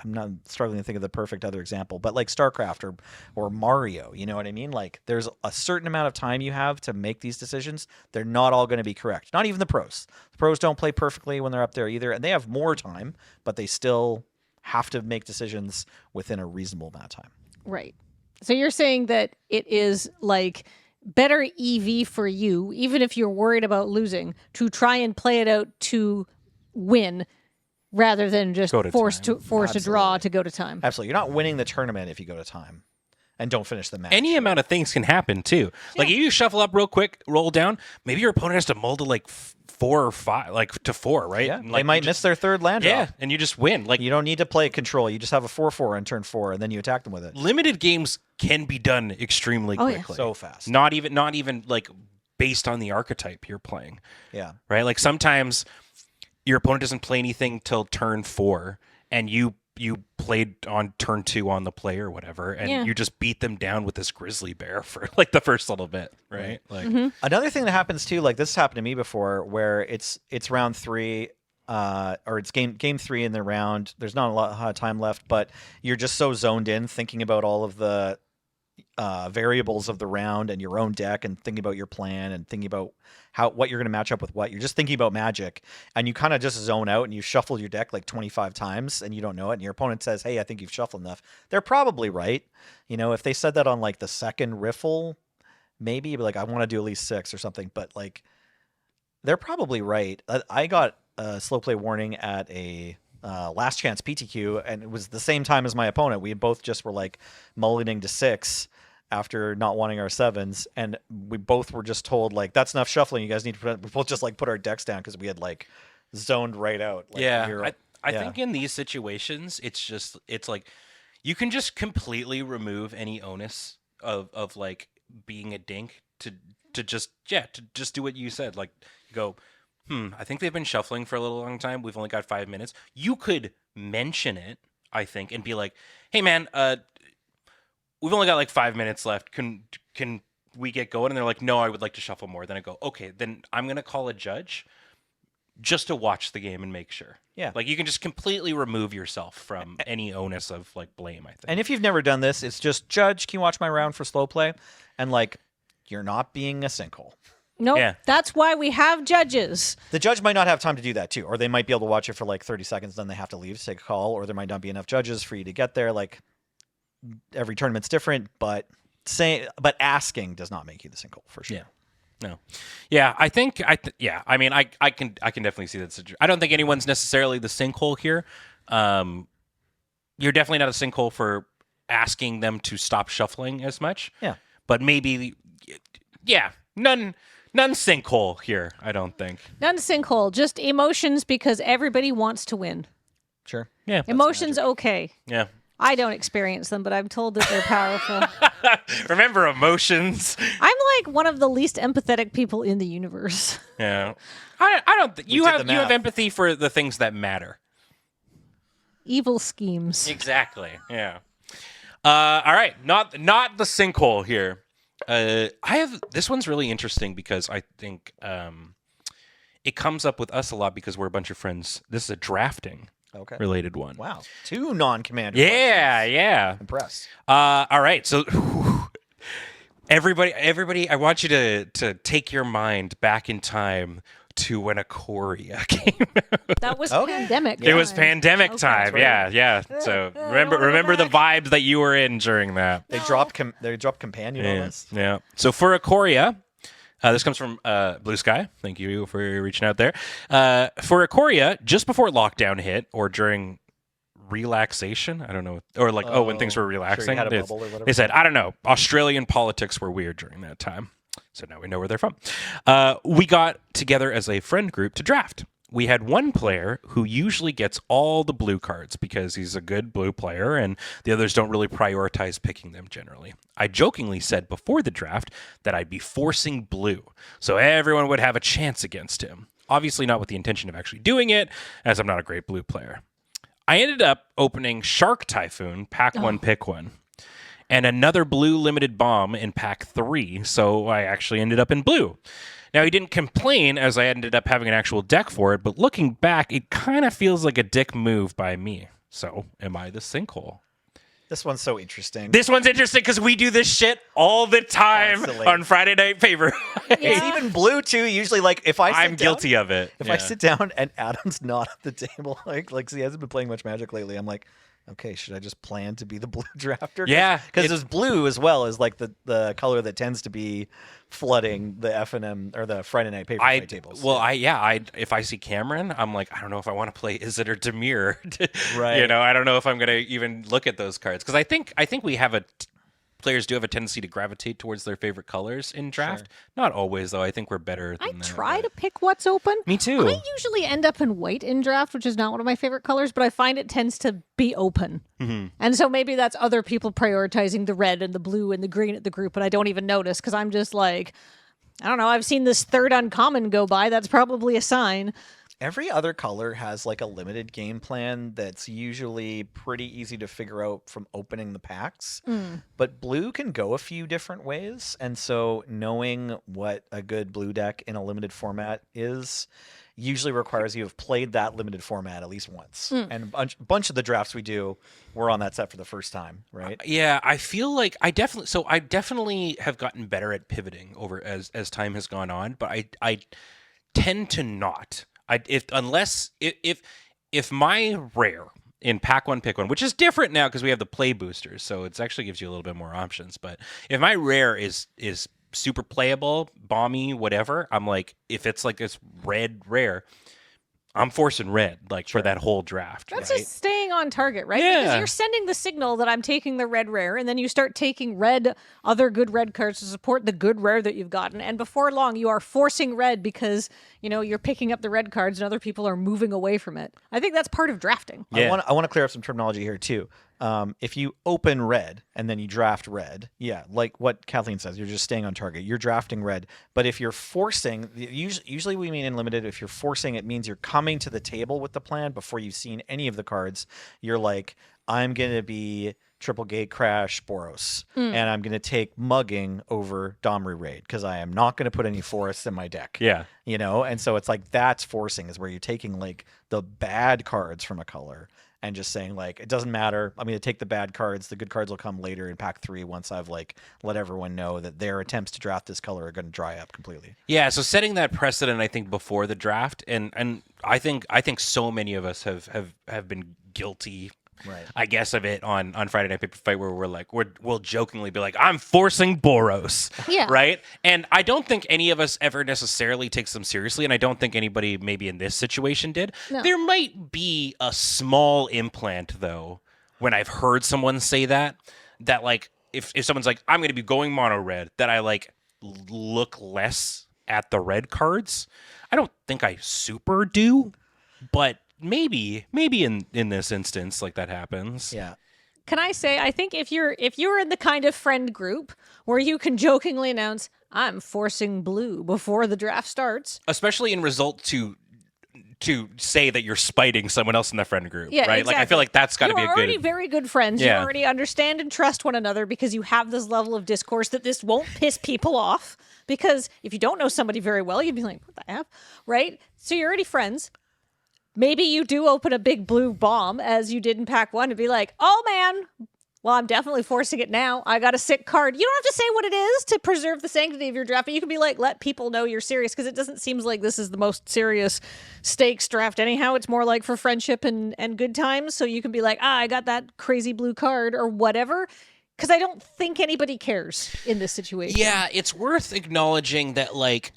not struggling to think of the perfect other example, but StarCraft or Mario. You know what I mean? There's a certain amount of time you have to make these decisions. They're not all going to be correct. Not even the pros. The pros don't play perfectly when they're up there either, and they have more time, but they still have to make decisions within a reasonable amount of time. Right. So you're saying that it is better EV for you, even if you're worried about losing, to try and play it out to win rather than just force a draw to go to time. Absolutely. You're not winning the tournament if you go to time and don't finish the match. Any amount of things can happen too. Yeah. You shuffle up real quick, roll down. Maybe your opponent has to mull to 4 or 5, to 4, right? Yeah. And they might miss their third land drop. Yeah, and you just win. You don't need to play control. You just have a 4/4 on turn 4, and then you attack them with it. Limited games can be done extremely quickly. So fast. Not even based on the archetype you're playing. Yeah. Right? Sometimes your opponent doesn't play anything till turn 4, and you played on turn 2 on the play or whatever, and you just beat them down with this grizzly bear for the first little bit, right? Another thing that happens too, this happened to me before, where it's round 3, or it's game 3 in the round. There's not a lot of time left, but you're just so zoned in thinking about all of the variables of the round and your own deck, and thinking about your plan and thinking about what you're going to match up with what. You're just thinking about Magic, and you kind of just zone out, and you shuffle your deck 25 times and you don't know it, and your opponent says, hey, I think you've shuffled enough. They're probably right. If they said that on the second riffle, maybe like I want to do at least 6 or something, but like they're probably right. I got a slow play warning at a last chance PTQ, and it was the same time as my opponent. We both just were like mulliganing to 6 after not wanting our 7s, and we both were just told like that's enough shuffling. You guys need to we both just like put our decks down because we had like zoned right out. Like, I think in these situations, it's like you can just completely remove any onus of like being a dink to just do what you said. Like go, I think they've been shuffling for a little long time. We've only got 5 minutes. You could mention it, I think, and be like, hey man, we've only got like 5 minutes left. Can we get going? And they're like, no, I would like to shuffle more. Then I go, okay, then I'm gonna call a judge just to watch the game and make sure. Yeah. Like you can just completely remove yourself from any onus of like blame, I think. And if you've never done this, it's just judge, can you watch my round for slow play? And like you're not being a sinkhole. Nope. Yeah. That's why we have judges. The judge might not have time to do that too, or they might be able to watch it for like 30 seconds, then they have to leave to take a call, or there might not be enough judges for you to get there. Like every tournament's different, but asking does not make you the sinkhole for sure. Yeah. No. Yeah, I think I mean I can definitely see that. I don't think anyone's necessarily the sinkhole here. You're definitely not a sinkhole for asking them to stop shuffling as much. Yeah. But maybe none sinkhole here, I don't think. None sinkhole, just emotions because everybody wants to win. Sure. Yeah. Emotions okay. Yeah. I don't experience them, but I'm told that they're powerful. Remember emotions. I'm like one of the least empathetic people in the universe. Yeah. I don't think you have math. empathy for the things that matter. Evil schemes. Exactly. Yeah. All right. Not the sinkhole here. This one's really interesting because I think it comes up with us a lot because we're a bunch of friends. This is a drafting related one. Wow. 2 non-commander. Yeah, questions. yeah. Impressed. All right. So everybody, I want you to take your mind back in time to when Ikoria came out. That was Okay. pandemic. It was time. pandemic Okay. time. Yeah. So remember the vibes that you were in during that. They dropped companion on us. Yeah. So for Ikoria, this comes from Blue Sky. Thank you for reaching out there. For Ikoria, just before lockdown hit or during relaxation, I don't know, or like when things were relaxing, sure you had a bubble or whatever. they said, I don't know, Australian politics were weird during that time. So now we know where they're from. We got together as a friend group to draft. We had one player who usually gets all the blue cards because he's a good blue player and the others don't really prioritize picking them generally. I jokingly said before the draft that I'd be forcing blue, so everyone would have a chance against him. Obviously not with the intention of actually doing it, as I'm not a great blue player. I ended up opening Shark Typhoon, pack 1, pick 1, and another blue limited bomb in pack 3, so I actually ended up in blue. Now, he didn't complain as I ended up having an actual deck for it, but looking back, it kind of feels like a dick move by me. So, am I the sinkhole? This one's so interesting. This one's interesting because we do this shit all the time Constantly. on Friday Night Favor. It's even blue too. Usually, like if I'm guilty of it. If I sit down and Adam's not at the table, like he hasn't been playing much Magic lately, I'm like, okay, should I just plan to be the blue drafter? Yeah, because there's blue as well as like the color that tends to be flooding the FNM or the Friday Night Paper fight tables. Well, if I see Cameron, I'm like, I don't know if I want to play Izzet or Demir. Right. You know, I don't know if I'm gonna even look at those cards because I think we have players do have a tendency to gravitate towards their favorite colors in draft. Sure. Not always, though. I think we're better I than that. try to pick what's open. Me too. I usually end up in white in draft, which is not one of my favorite colors, but I find it tends to be open. Mm-hmm. And so maybe that's other people prioritizing the red and the blue and the green at the group, and I don't even notice because I'm just like, I don't know, I've seen this third uncommon go by. That's probably a sign. Every other color has like a limited game plan that's usually pretty easy to figure out from opening the packs. But blue can go a few different ways. And so knowing what a good blue deck in a limited format is usually requires you have played that limited format at least once. And a bunch of the drafts we do, we're on that set for the first time, right? Yeah, I feel like I definitely have gotten better at pivoting over as time has gone on, but I tend to not. If my rare in pack 1 pick 1, which is different now because we have the play boosters, so it actually gives you a little bit more options. But if my rare is super playable, bomby, whatever, I'm like, if it's like this red rare, I'm forcing red like for that whole draft. That's right? just staying on target, right? Yeah. Because you're sending the signal that I'm taking the red rare, and then you start taking other good red cards to support the good rare that you've gotten. And before long, you are forcing red because, you're picking up the red cards and other people are moving away from it. I think that's part of drafting. Yeah. I want to clear up some terminology here too. If you open red and then you draft red, like what Kathleen says, you're just staying on target. You're drafting red. But if you're forcing, usually we mean in limited, if you're forcing, it means you're coming to the table with the plan before you've seen any of the cards. You're like, I'm going to be Triple Gate Crash Boros, and I'm going to take Mugging over Domri Raid because I am not going to put any forests in my deck. Yeah. And so it's like that's forcing is where you're taking like the bad cards from a color and just saying like, it doesn't matter. I'm going to take the bad cards. The good cards will come later in pack 3 once I've like let everyone know that their attempts to draft this color are going to dry up completely. Yeah, so setting that precedent, I think, before the draft, and I think so many of us have been guilty, Right. I guess, of it on Friday Night Paper Fight, where we'll jokingly be like, I'm forcing Boros, Yeah. right? And I don't think any of us ever necessarily takes them seriously, and I don't think anybody maybe in this situation did. No. There might be a small implant though, when I've heard someone say that like if someone's like, I'm going to be going mono red, that I like look less at the red cards. I don't think I super do, but maybe in this instance like that happens. Yeah. Can I say, I think if you're in the kind of friend group where you can jokingly announce, I'm forcing blue before the draft starts. Especially in result to say that you're spiting someone else in the friend group, Yeah, right? exactly. Like I feel like that's got to be a You're already good. very good friends. Yeah. You already understand and trust one another because you have this level of discourse that this won't piss people off. Because if you don't know somebody very well, you'd be like, what the F? Right? So you're already friends. Maybe you do open a big blue bomb as you did in pack 1 and be like, oh man, well, I'm definitely forcing it now. I got a sick card. You don't have to say what it is to preserve the sanctity of your draft, but you can be like, let people know you're serious because it doesn't seem like this is the most serious stakes draft anyhow. It's more like for friendship and good times. So you can be like, I got that crazy blue card or whatever. Because I don't think anybody cares in this situation. Yeah, it's worth acknowledging that, like,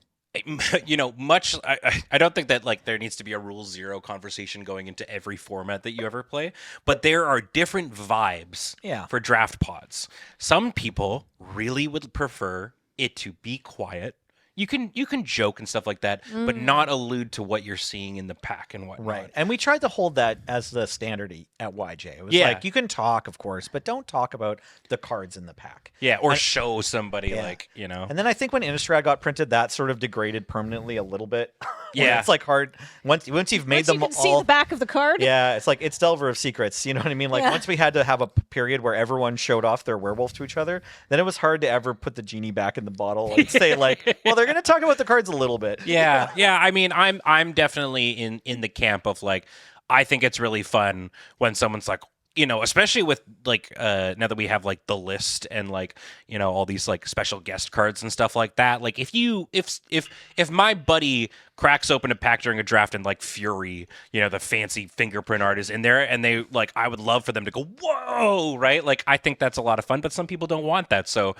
much. I don't think that like there needs to be a rule 0 conversation going into every format that you ever play, but there are different vibes for draft pods. Some people really would prefer it to be quiet. You can joke and stuff like that, but not allude to what you're seeing in the pack and whatnot. Right. And we tried to hold that as the standard at YJ. It was Yeah. like, you can talk, of course, but don't talk about the cards in the pack. Yeah, or show somebody Yeah. like, And then I think when Innistrad got printed, that sort of degraded permanently a little bit. Yeah. It's like hard once you've made Once them you can all. see the back of the card. Yeah, it's like it's Delver of Secrets. You know what I mean? Like Yeah. once we had to have a period where everyone showed off their werewolf to each other, then it was hard to ever put the genie back in the bottle and say like, well, they're going to talk about the cards a little bit. Yeah. I mean, I'm definitely in the camp of like, I think it's really fun when someone's like, especially with like now that we have like the list and like all these like special guest cards and stuff like that. Like if my buddy cracks open a pack during a draft and like Fury, the fancy fingerprint art is in there, and they like, I would love for them to go, whoa, right? Like I think that's a lot of fun, but some people don't want that, so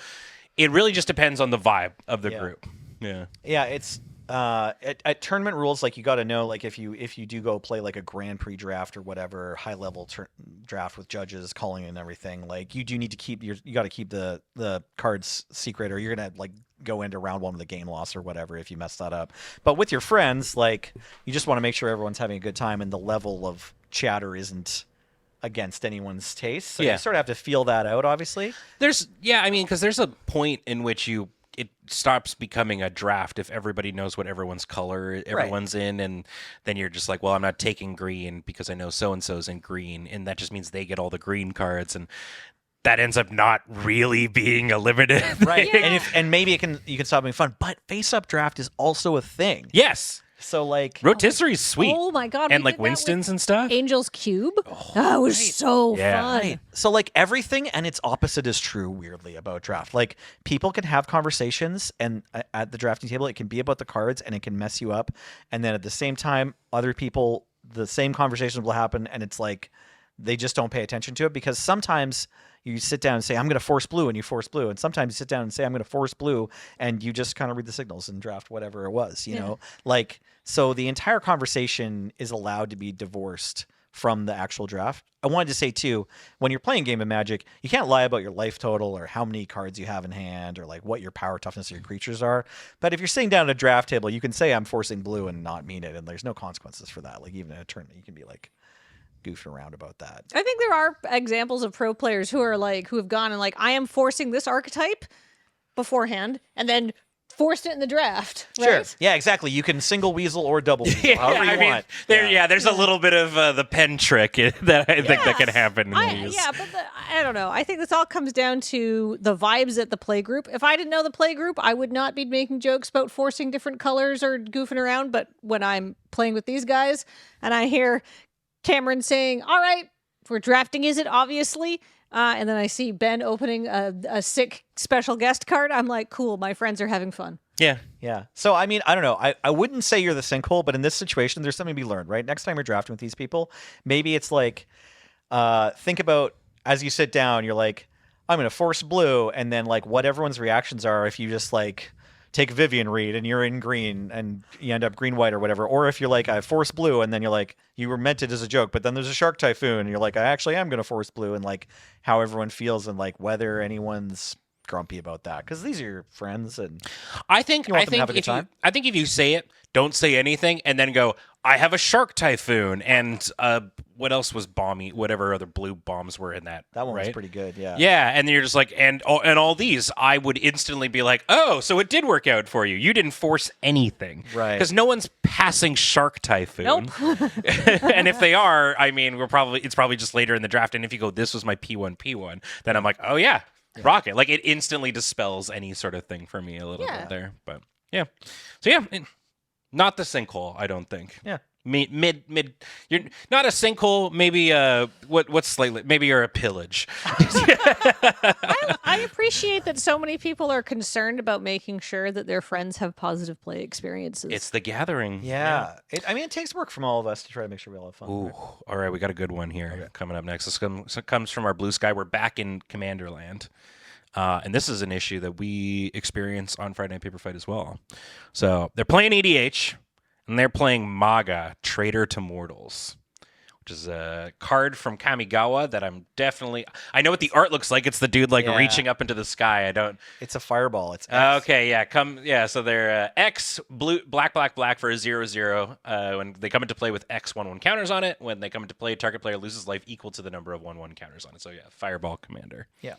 it really just depends on the vibe of the group. Yeah, it's at tournament rules, like you got to know, like if you do go play like a Grand Prix draft or whatever high level draft with judges calling and everything, like you do need to keep you got to keep the cards secret, or you're gonna like go into round 1 with a game loss or whatever if you mess that up. But with your friends, like you just want to make sure everyone's having a good time and the level of chatter isn't against anyone's taste. So you sort of have to feel that out, obviously. Because there's a point in which it stops becoming a draft if everybody knows what everyone's color everyone's in, and then you're just like, well, I'm not taking green because I know so-and-so's in green, and that just means they get all the green cards, and that ends up not really being a limited Right. thing. And maybe you can stop being fun, but face-up draft is also a thing. Yes. So like Rotisserie's sweet. Oh my God. And we like did that Winston's with and stuff. Angel's Cube. That was so Yeah. fun. Right. So like everything and its opposite is true weirdly about draft. Like people can have conversations and at the drafting table it can be about the cards and it can mess you up, and then at the same time other people the same conversations will happen and it's like they just don't pay attention to it, because sometimes you sit down and say, I'm going to force blue, and you force blue. And sometimes you sit down and say, I'm going to force blue, and you just kind of read the signals and draft whatever it was, you know? Like, so the entire conversation is allowed to be divorced from the actual draft. I wanted to say, too, when you're playing Game of Magic, you can't lie about your life total or how many cards you have in hand or like what your power toughness of your creatures are. But if you're sitting down at a draft table, you can say, I'm forcing blue and not mean it. And there's no consequences for that. Like, even in a tournament, you can be like, goofing around about that. I think there are examples of pro players who are like, who have gone and like, I am forcing this archetype beforehand and then forced it in the draft. Right? Sure. Yeah, exactly. You can single weasel or double weasel, however you want. There's a little bit of the pen trick that I think that can happen in these. Yeah, but I don't know. I think this all comes down to the vibes at the play group. If I didn't know the play group, I would not be making jokes about forcing different colors or goofing around. But when I'm playing with these guys and I hear Cameron saying, all right, we're drafting, is it, obviously? And then I see Ben opening a sick special guest card. I'm like, cool, my friends are having fun. Yeah. Yeah. So, I mean, I don't know. I wouldn't say you're the sinkhole, but in this situation, there's something to be learned, right? Next time you're drafting with these people, maybe it's like, think about as you sit down, you're like, I'm going to force blue. And then, like, what everyone's reactions are if you just, like, take Vivian Reed and you're in green and you end up green white or whatever, or if you're like, I force blue, and then you're like, you were meant it as a joke, but then there's a shark typhoon and you're like, I actually am going to force blue, and like how everyone feels and like whether anyone's grumpy about that, because these are your friends and I think if you say it, don't say anything, and then go, I have a shark typhoon, and what else was bomby? Whatever other blue bombs were in that. That one right? was pretty good, yeah. Yeah, and then you're just like, and all these, I would instantly be like, oh, so it did work out for you. You didn't force anything, right? Because no one's passing shark typhoon. Nope. And if they are, I mean, it's probably just later in the draft. And if you go, this was my P1, then I'm like, oh yeah. Rocket. Like, it instantly dispels any sort of thing for me a little bit there. But yeah. So yeah, not the sinkhole, I don't think. Yeah. Mid. You're not a sinkhole. Maybe what's slightly. Maybe you're a pillage. I appreciate that so many people are concerned about making sure that their friends have positive play experiences. It's the gathering. Yeah. It takes work from all of us to try to make sure we all have fun. Ooh. Right? All right, we got a good one here coming up next. This comes from our Blue Sky. We're back in Commander Land. And this is an issue that we experience on Friday Night Paper Fight as well. So they're playing EDH. And they're playing Maga, Traitor to Mortals, which is a card from Kamigawa that I know what the art looks like. It's the dude reaching up into the sky. It's a fireball. It's X. Okay, yeah. So they're X, blue, black for a 0/0. When they come into play with X 1/1 counters on it. When they come into play, target player loses life equal to the number of 1/1 counters on it. So yeah, fireball commander. Yeah.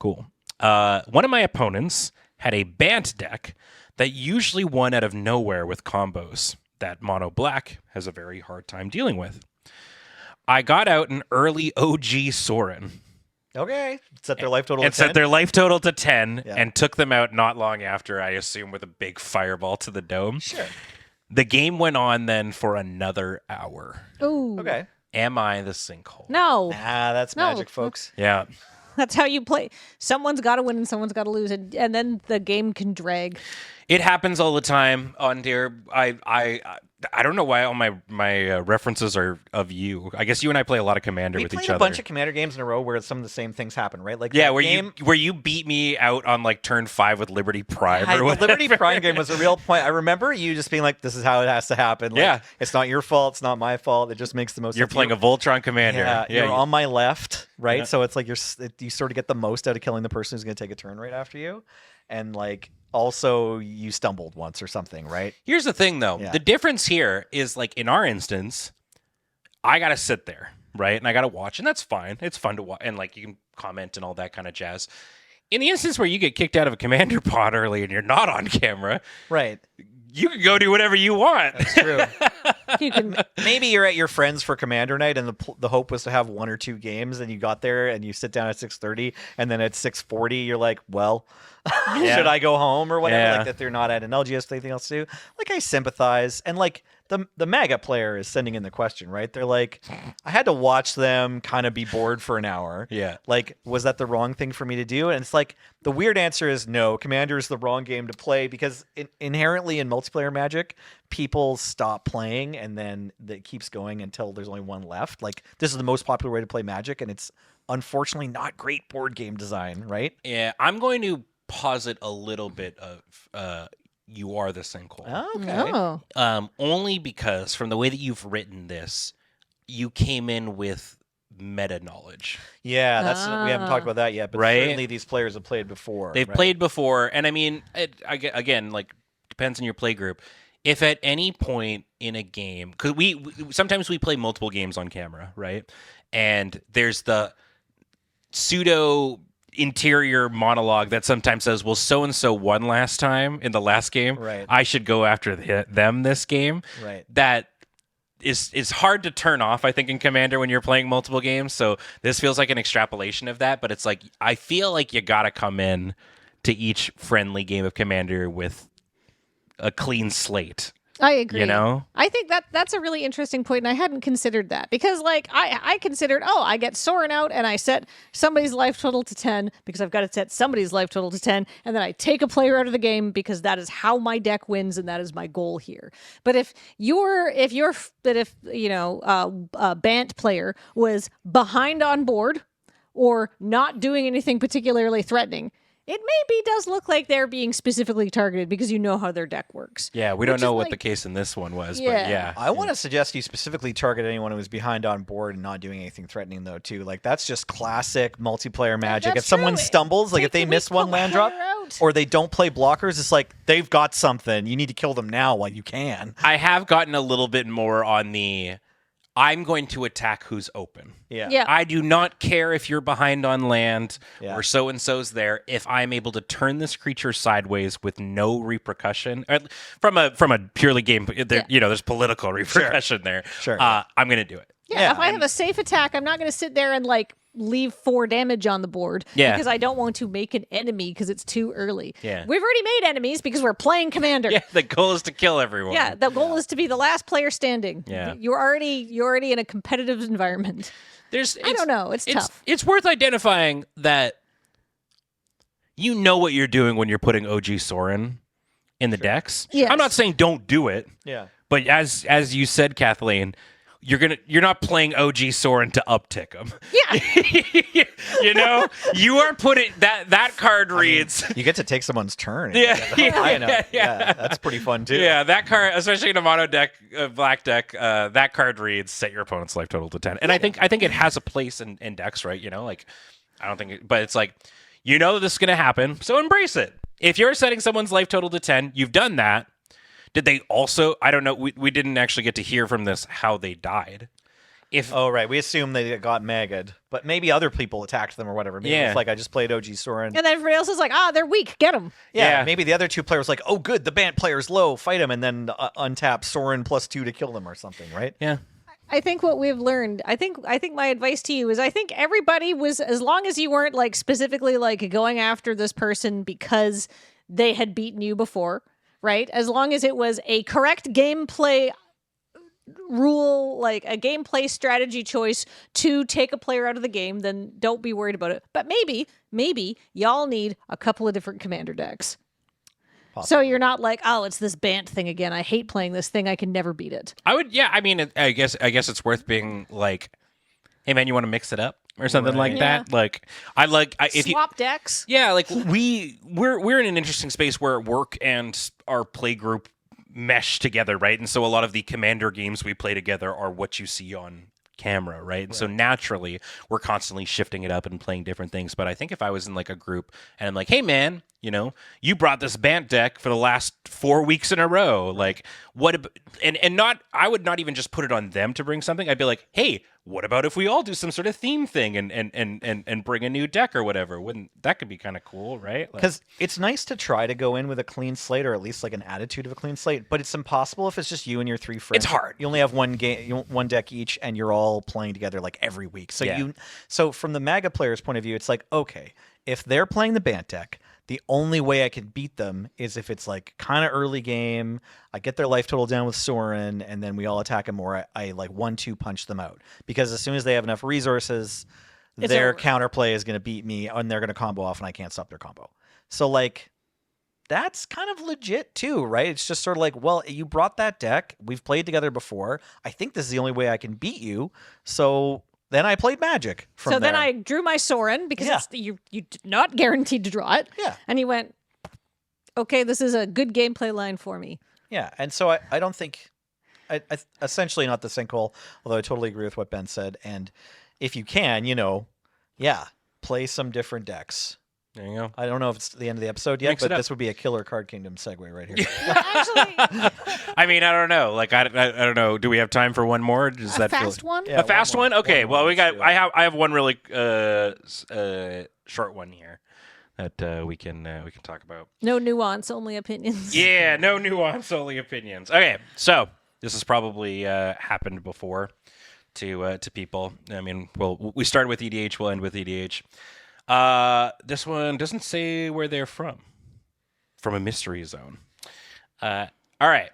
Cool. One of my opponents had a Bant deck that usually won out of nowhere with combos that mono black has a very hard time dealing with. I got out an early OG Sorin. Okay. Set their life total to 10. Set their life total to 10 and took them out not long after, I assume, with a big fireball to the dome. Sure. The game went on then for another hour. Ooh. Okay. Am I the sinkhole? No. That's Magic, folks. Yeah. That's how you play. Someone's got to win and someone's got to lose, and then the game can drag. It happens all the time on there. I don't know why all my references are of you. I guess you and I play a lot of Commander with each other. We played a bunch of Commander games in a row where some of the same things happen, right? Like where you beat me out on like turn 5 with Liberty Prime or whatever. The Liberty Prime game was a real point. I remember you just being like, "This is how it has to happen." Like, it's not your fault. It's not my fault. It just makes the most. You're playing a Voltron Commander. Yeah, you're on my left, right? Yeah. So it's like you sort of get the most out of killing the person who's going to take a turn right after you, and like. Also, you stumbled once or something, right? Here's the thing, though. Yeah. The difference here is, like, in our instance, I got to sit there, right? And I got to watch, and that's fine. It's fun to watch, and, like, you can comment and all that kind of jazz. In the instance where you get kicked out of a Commander pod early and you're not on camera, right? You can go do whatever you want. That's true. Maybe you're at your friends for Commander night, and the hope was to have 1 or 2 games, and you got there and you sit down at 6:30, and then at 6:40 you're like, well, should I go home or whatever? Yeah. Like that they're not at an LGS, anything else to do. Like, I sympathize, and like the MAGA player is sending in the question, right? They're like, I had to watch them kind of be bored for an hour. Yeah. Like, was that the wrong thing for me to do? And it's like, the weird answer is no. Commander is the wrong game to play because inherently in multiplayer Magic, people stop playing and then it keeps going until there's only one left. Like, this is the most popular way to play Magic, and it's unfortunately not great board game design, right? Yeah, I'm going to posit a little bit of You Are the Sinkhole. Okay. Oh. Only because from the way that you've written this, you came in with meta knowledge. Yeah, we haven't talked about that yet, but Right? certainly these players have played before. They've right? played before, and I mean, again, like, depends on your play group. If at any point in a game, because we sometimes we play multiple games on camera, right? And there's the pseudo interior monologue that sometimes says, well, so and so won last time in the last game, Right. I should go after them this game. Right. That is hard to turn off, I think, in Commander when you're playing multiple games. So this feels like an extrapolation of that, but it's like, I feel like you gotta come in to each friendly game of Commander with a clean slate. I agree. You know? I think that's a really interesting point, and I hadn't considered that because, like, I considered, I get Sorin out and I set somebody's life total to 10 because I've got to set somebody's life total to 10, and then I take a player out of the game because that is how my deck wins and that is my goal here. But if a Bant player was behind on board or not doing anything particularly threatening, it maybe does look like they're being specifically targeted because you know how their deck works. Yeah, we don't know what the case in this one was, but yeah. I want to suggest you specifically target anyone who was behind on board and not doing anything threatening, though, too. Like, that's just classic multiplayer Magic. That's if someone true. stumbles, like if Take they the miss weak one land drop, player out. or they don't play blockers, it's like, they've got something. You need to kill them now while you can. I have gotten a little bit more on the I'm going to attack who's open. Yeah. I do not care if you're behind on land Yeah. or so-and-so's there if I'm able to turn this creature sideways with no repercussion. From a purely game, there's political repercussion there. Sure. I'm going to do it. Yeah, if I have a safe attack, I'm not going to sit there and like leave 4 damage on the board because I don't want to make an enemy because it's too early. Yeah. We've already made enemies because we're playing Commander. Yeah, the goal is to kill everyone. Yeah, the goal is to be the last player standing. Yeah. You're already in a competitive environment. I don't know. It's tough. It's worth identifying that you know what you're doing when you're putting OG Sorin in the decks. Yes. I'm not saying don't do it. Yeah. But as you said, Kathleen, you're not playing OG Sorin to uptick him. Yeah. You are putting that card reads. You get to take someone's turn. Yeah. That's pretty fun, too. Yeah, that card, especially in a mono deck, black deck, that card reads set your opponent's life total to 10. And I think it has a place in decks, right? I don't think, but it's like, that this is going to happen, so embrace it. If you're setting someone's life total to 10, you've done that. Did they also? I don't know. We didn't actually get to hear from this how they died. Oh, right. We assume they got Magad, but maybe other people attacked them or whatever. Maybe it's like I just played OG Sorin. And then everybody else is like, they're weak. Get them. Yeah, maybe the other 2 players like, oh, good, the Bant player's low, fight him, and then untap Sorin +2 to kill them or something, right? Yeah. I think what we've learned, I think my advice to you is I think everybody was, as long as you weren't like specifically like going after this person because they had beaten you before, right? As long as it was a correct gameplay rule, like a gameplay strategy choice to take a player out of the game, then don't be worried about it. But maybe y'all need a couple of different Commander decks. Possibly. So you're not like, it's this Bant thing again. I hate playing this thing. I can never beat it. I would, yeah. I mean, I guess it's worth being like, hey man, you want to mix it up or something like that? Like, if swap decks. Yeah, like we're in an interesting space where work and our play group mesh together, right? And so a lot of the Commander games we play together are what you see on camera, right? And so naturally we're constantly shifting it up and playing different things. But I think if I was in like a group and I'm like, hey man, you brought this Bant deck for the last 4 weeks in a row, like what? And not, I would not even just put it on them to bring something. I'd be like, hey, what about if we all do some sort of theme thing and bring a new deck or whatever? Wouldn't that could be kind of cool, right? Because it's nice to try to go in with a clean slate, or at least like an attitude of a clean slate. But it's impossible if it's just you and your 3 friends. It's hard. You only have one deck each, and you're all playing together like every week. So from the MAGA player's point of view, it's like, okay, if they're playing the Bant deck, the only way I can beat them is if it's like kind of early game, I get their life total down with Sorin, and then we all attack them, or I like 1-2 punch them out. Because as soon as they have enough resources, their counterplay is going to beat me, and they're going to combo off, and I can't stop their combo. So like, that's kind of legit too, right? It's just sort of like, well, you brought that deck. We've played together before. I think this is the only way I can beat you. So then I played Magic from So there. then I drew my Sorin because you're not guaranteed to draw it. Yeah. And he went, okay, this is a good gameplay line for me. Yeah, and so I don't think... I essentially not the sinkhole, although I totally agree with what Ben said. And if you can, play some different decks. There you go. I don't know if it's the end of the episode yet, Mix it but up. this would be a killer Card Kingdom segue right here. Actually, I mean, I don't know. Like, I don't know. Do we have time for one more? Does a that fast feel... one? Yeah, A fast one one? more. Okay. One Well, more. we got. Let's do I have one really short one here that we can talk about. No nuance, only opinions. Yeah, no nuance, only opinions. Okay, so this has probably happened before to people. I mean, well, we started with EDH, we'll end with EDH. This one doesn't say where they're from. From a mystery zone. All right.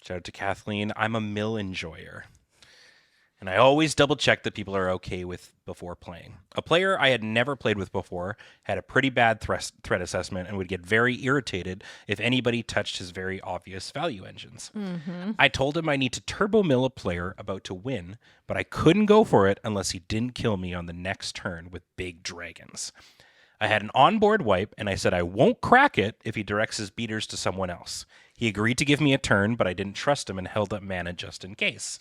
Shout out to Kathleen. I'm a mill enjoyer. And I always double check that people are okay with before playing. A player I had never played with before had a pretty bad threat assessment and would get very irritated if anybody touched his very obvious value engines. Mm-hmm. I told him I need to turbo mill a player about to win, but I couldn't go for it unless he didn't kill me on the next turn with big dragons. I had an onboard wipe, and I said I won't crack it if he directs his beaters to someone else. He agreed to give me a turn, but I didn't trust him and held up mana just in case.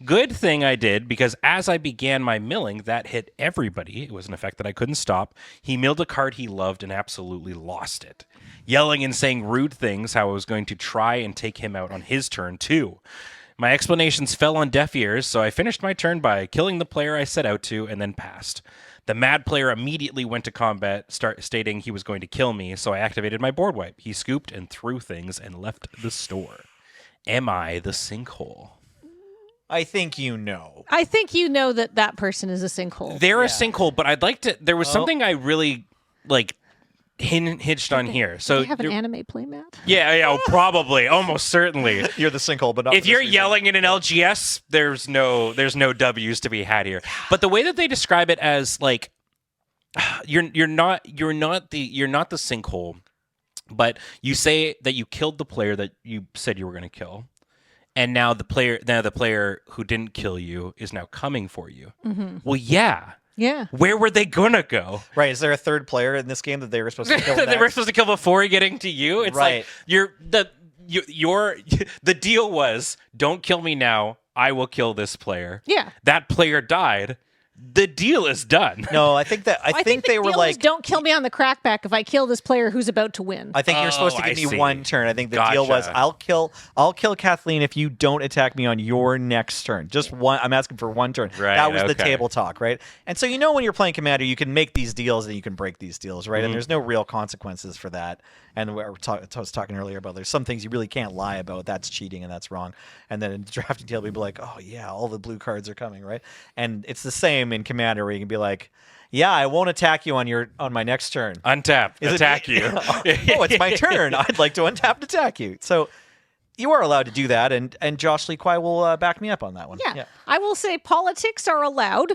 Good thing I did, because as I began my milling, that hit everybody. It was an effect that I couldn't stop. He milled a card he loved and absolutely lost it. Yelling and saying rude things how I was going to try and take him out on his turn too. My explanations fell on deaf ears, so I finished my turn by killing the player I set out to and then passed. The mad player immediately went to combat, stating he was going to kill me, so I activated my board wipe. He scooped and threw things and left the store. Am I the sinkhole? I think you know. I think you know that person is a sinkhole. They're a sinkhole, but I'd like to... There was something I really, hinged on here. So Do you have an anime playmat? Yeah, probably. Almost certainly. You're the sinkhole, but not If for you're this reason. yelling in an LGS, there's no W's to be had here. But the way that they describe it as you're not the sinkhole, but you say that you killed the player that you said you were going to kill. And now the player who didn't kill you is now coming for you. Mm-hmm. Well, yeah. Yeah. Where were they gonna go? Right. Is there a third player in this game that they were supposed to kill They next? were supposed to kill before getting to you. It's Right. like the deal was, don't kill me now. I will kill this player. Yeah. That player died. The deal is done. No, I think that I think the they were deal like, was, don't kill me on the crackback if I kill this player who's about to win. I think you're supposed to I give me see. one turn. I think the deal was, Gotcha. I'll kill Kathleen if you don't attack me on your next turn. Just one. I'm asking for one turn. Right, That was the okay. table talk, right? And so when you're playing Commander, you can make these deals and you can break these deals, right? And there's no real consequences for that. And I was talking earlier about there's some things you really can't lie about. That's cheating and that's wrong. And then in drafting table, you'd be like, oh yeah, all the blue cards are coming, right? And it's the same in Commander where you can be like, yeah, I won't attack you on my next turn. Untap. Attack you. Oh, it's my turn. I'd like to untap and attack you. So you are allowed to do that, and Josh Lee Kwai will back me up on that one. Yeah. I will say politics are allowed.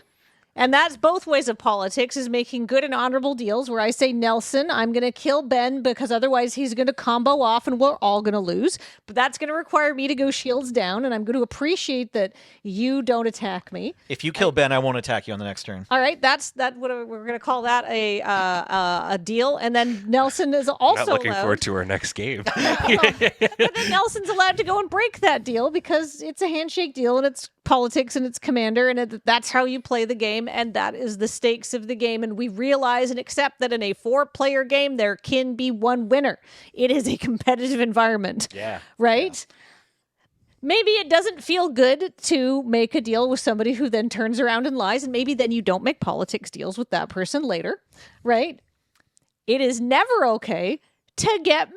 And that's both ways of politics, is making good and honorable deals where I say, Nelson, I'm going to kill Ben because otherwise he's going to combo off and we're all going to lose. But that's going to require me to go shields down, and I'm going to appreciate that you don't attack me. If you kill Ben, I won't attack you on the next turn. All right, that's what we're going to call that a deal. And then Nelson is also Not looking allowed. forward to our next game. But then Nelson's allowed to go and break that deal because it's a handshake deal and it's politics and it's Commander, and that's how you play the game, and that is the stakes of the game. And we realize and accept that in a 4-player game, there can be one winner. It is a competitive environment. Yeah. Right? Yeah. Maybe it doesn't feel good to make a deal with somebody who then turns around and lies, and maybe then you don't make politics deals with that person later, right? It is never okay to get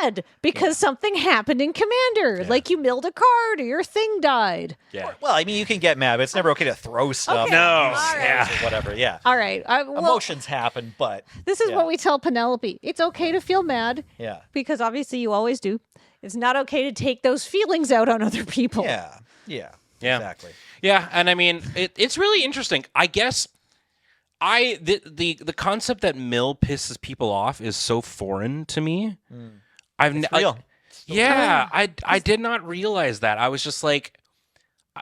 mad because something happened in Commander, like you milled a card or your thing died. Yeah. Well, I mean, you can get mad, but it's never okay to throw stuff. Okay. No. Or use All spells right. or whatever. Yeah. All right. Emotions happen, but This is yeah. what we tell Penelope. It's okay to feel mad yeah. because obviously you always do. It's not okay to take those feelings out on other people. Yeah. Yeah. Yeah. Exactly. Yeah, and I mean, it's really interesting. I guess The concept that mill pisses people off is so foreign to me. It's real. I did not realize that. I was just like,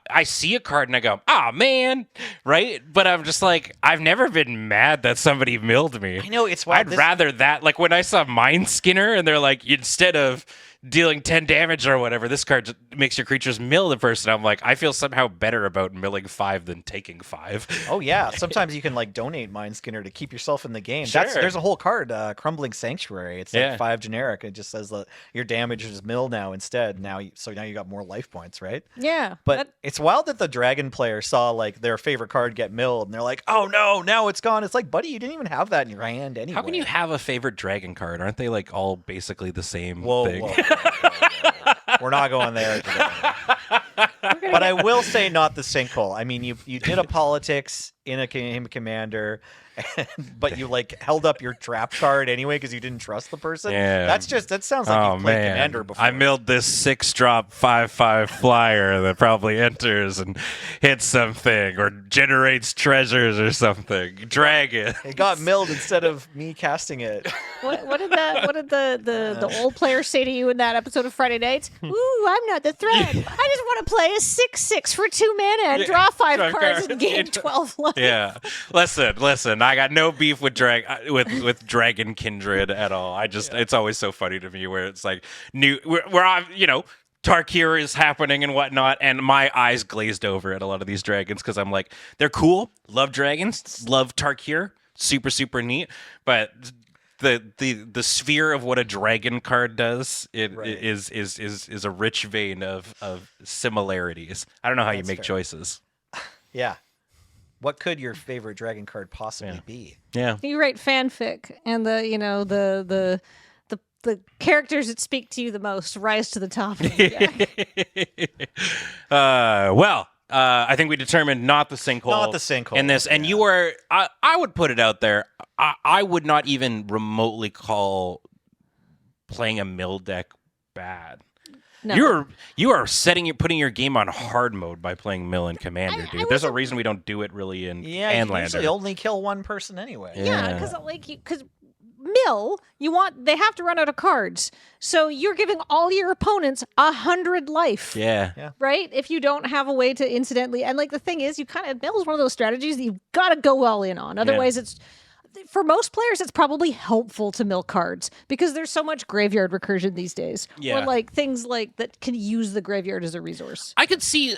I see a card and I go, ah, man, right? But I'm just like, I've never been mad that somebody milled me. I know, it's wild. I'd rather that. Like when I saw Mind Skinner and they're like, instead of dealing 10 damage or whatever, this card just makes your creatures mill the person. I'm like, I feel somehow better about milling 5 than taking 5. Oh yeah, sometimes you can like donate Mind Skinner to keep yourself in the game. Sure. There's a whole card, Crumbling Sanctuary. It's like 5 generic. It just says that your damage is mill now instead. Now you got more life points, right? Yeah. But it's wild that the dragon player saw like their favorite card get milled, and they're like, "Oh no, now it's gone." It's like, buddy, you didn't even have that in your hand anyway. How can you have a favorite dragon card? Aren't they like all basically the same thing? Whoa. We're not going there today. But I will say, not the sinkhole. I mean, you did a politics in a game commander, but you like held up your trap card anyway because you didn't trust the person. Yeah. That sounds like you've played commander before. I milled this 6-drop 5/5 flyer that probably enters and hits something or generates treasures or something. Dragon. It got milled instead of me casting it. What did the old player say to you in that episode of Friday Nights? Ooh, I'm not the threat. I just want to play a 6/6 for 2 mana and draw 5 cards and gain 12 life. Yeah. Listen. I got no beef with with Dragon Kindred at all. It's always so funny to me where it's like Tarkir is happening and whatnot, and my eyes glazed over at a lot of these dragons because I'm like, they're cool, love dragons, love Tarkir, super, super neat, but the sphere of what a dragon card does is a rich vein of similarities. I don't know how you make choices. Yeah. What could your favorite dragon card possibly be? Yeah. You write fanfic, and the characters that speak to you the most rise to the top. Of the I think we determined not the sinkhole. Not the sinkhole in this, and you were. I would put it out there. I would not even remotely call playing a mill deck bad. No. You are putting your game on hard mode by playing mill and commander, dude. There's a reason we don't do it really in Anlander. You usually only kill one person anyway. Yeah, because mill, they have to run out of cards, so you're giving all your opponents 100 life. Yeah. Right? If you don't have a way to incidentally, and like the thing is, mill is one of those strategies that you've got to go all in on. Otherwise, it's. For most players, it's probably helpful to mill cards because there's so much graveyard recursion these days. Yeah. Or like things like that can use the graveyard as a resource. I could see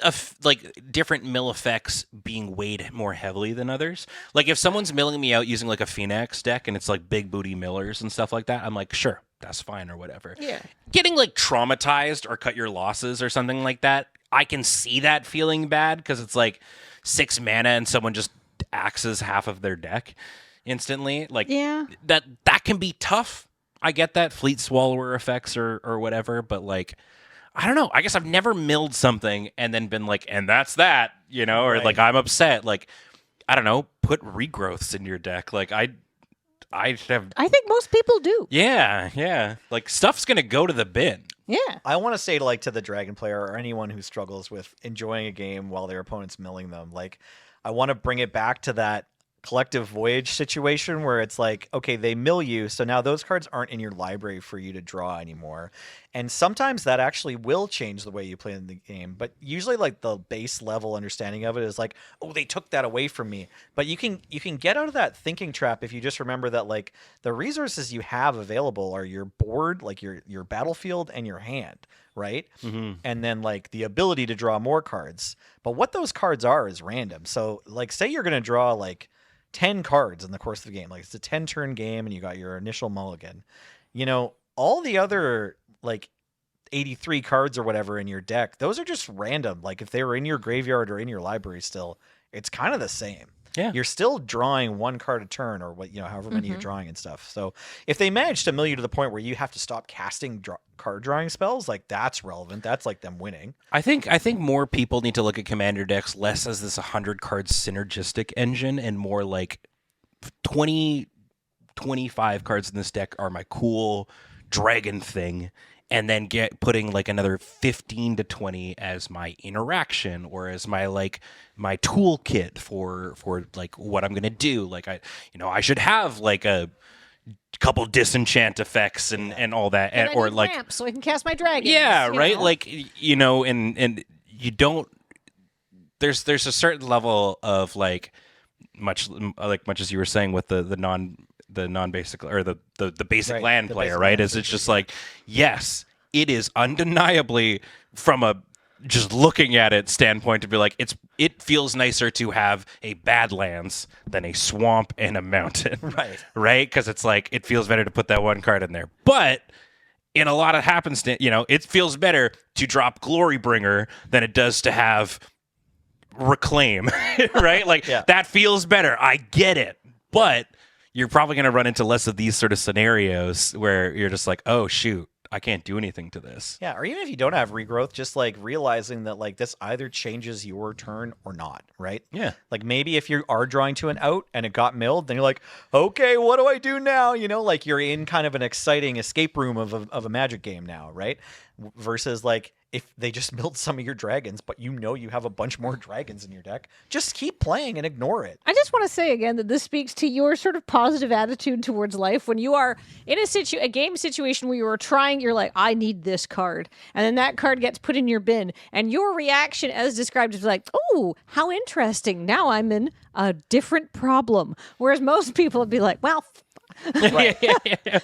different mill effects being weighed more heavily than others. Like if someone's milling me out using like a Phoenix deck and it's like big booty millers and stuff like that, I'm like, sure, that's fine or whatever. Yeah. Getting like traumatized or cut your losses or something like that, I can see that feeling bad because it's like 6 mana and someone just axes half of their deck instantly. Like that can be tough. I get that, fleet swallower effects or whatever, but like I don't know. I guess I've never milled something and then been like, and that's that, or like I'm upset. Like I don't know, put regrowths in your deck. Like I think most people do. Yeah. Like stuff's gonna go to the bin. Yeah. I want to say to the dragon player or anyone who struggles with enjoying a game while their opponent's milling them, like I want to bring it back to that collective voyage situation where it's like, okay, they mill you, so now those cards aren't in your library for you to draw anymore. And sometimes that actually will change the way you play in the game, but usually like the base level understanding of it is like, oh, they took that away from me. But you can get out of that thinking trap if you just remember that like the resources you have available are your board, like your battlefield and your hand, right? Mm-hmm. And then like the ability to draw more cards. But what those cards are is random. So like say you're going to draw like 10 cards in the course of the game. Like it's a 10-turn game and you got your initial mulligan. All the other like 83 cards or whatever in your deck, those are just random. Like if they were in your graveyard or in your library still, it's kind of the same. Yeah. You're still drawing 1 card a turn or however many you're drawing and stuff. So if they manage to mill you to the point where you have to stop casting card drawing spells, like that's relevant. That's like them winning. I think more people need to look at commander decks less as this 100 card synergistic engine and more like 20, 25 cards in this deck are my cool dragon thing. and then putting like another 15 to 20 as my interaction or as my toolkit for like what I'm gonna do. Like I should have like a couple disenchant effects and all that, And or I need like ramps so I can cast my dragons. yeah, you right. know? Like and you don't. There's a certain level of like much as you were saying with the non basic or the basic Right, land the player, basic right? land It's just like, yes, it is undeniably from a just looking at it standpoint to be like it feels nicer to have a Badlands than a swamp and a mountain, right? Because it's like it feels better to put that one card in there, but in a lot of happenstance, it feels better to drop Glorybringer than it does to have Reclaim, right? Like that feels better. I get it, but you're probably going to run into less of these sort of scenarios where you're just like, oh shoot, I can't do anything to this. Yeah, or even if you don't have regrowth, just like realizing that like this either changes your turn or not, right? Yeah. Like maybe if you are drawing to an out and it got milled, then you're like, okay, what do I do now? Like you're in kind of an exciting escape room of a Magic game now, right? Versus like if they just milled some of your dragons, but you have a bunch more dragons in your deck, just keep playing and ignore it. I just want to say again that this speaks to your sort of positive attitude towards life when you are in a game situation where you are trying, you're like, I need this card. And then that card gets put in your bin. And your reaction as described is like, oh, how interesting. Now I'm in a different problem. Whereas most people would be like, well, Right.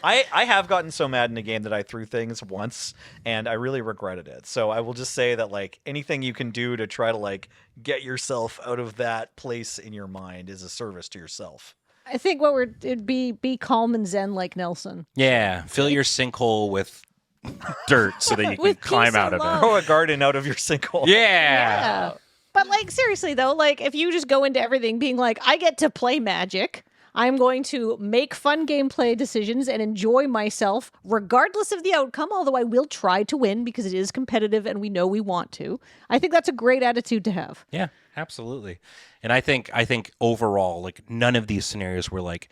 I have gotten so mad in a game that I threw things once and I really regretted it. So I will just say that like anything you can do to try to like get yourself out of that place in your mind is a service to yourself. I think it'd be calm and zen like Nelson. Yeah, fill your sinkhole with dirt so that you can With climb peace out and of love. it. Throw a garden out of your sinkhole. Yeah. But like seriously though, like if you just go into everything being like, I get to play Magic, I'm going to make fun gameplay decisions and enjoy myself regardless of the outcome, although I will try to win because it is competitive and we know we want to. I think that's a great attitude to have. Yeah, absolutely. And I think overall, like none of these scenarios were like,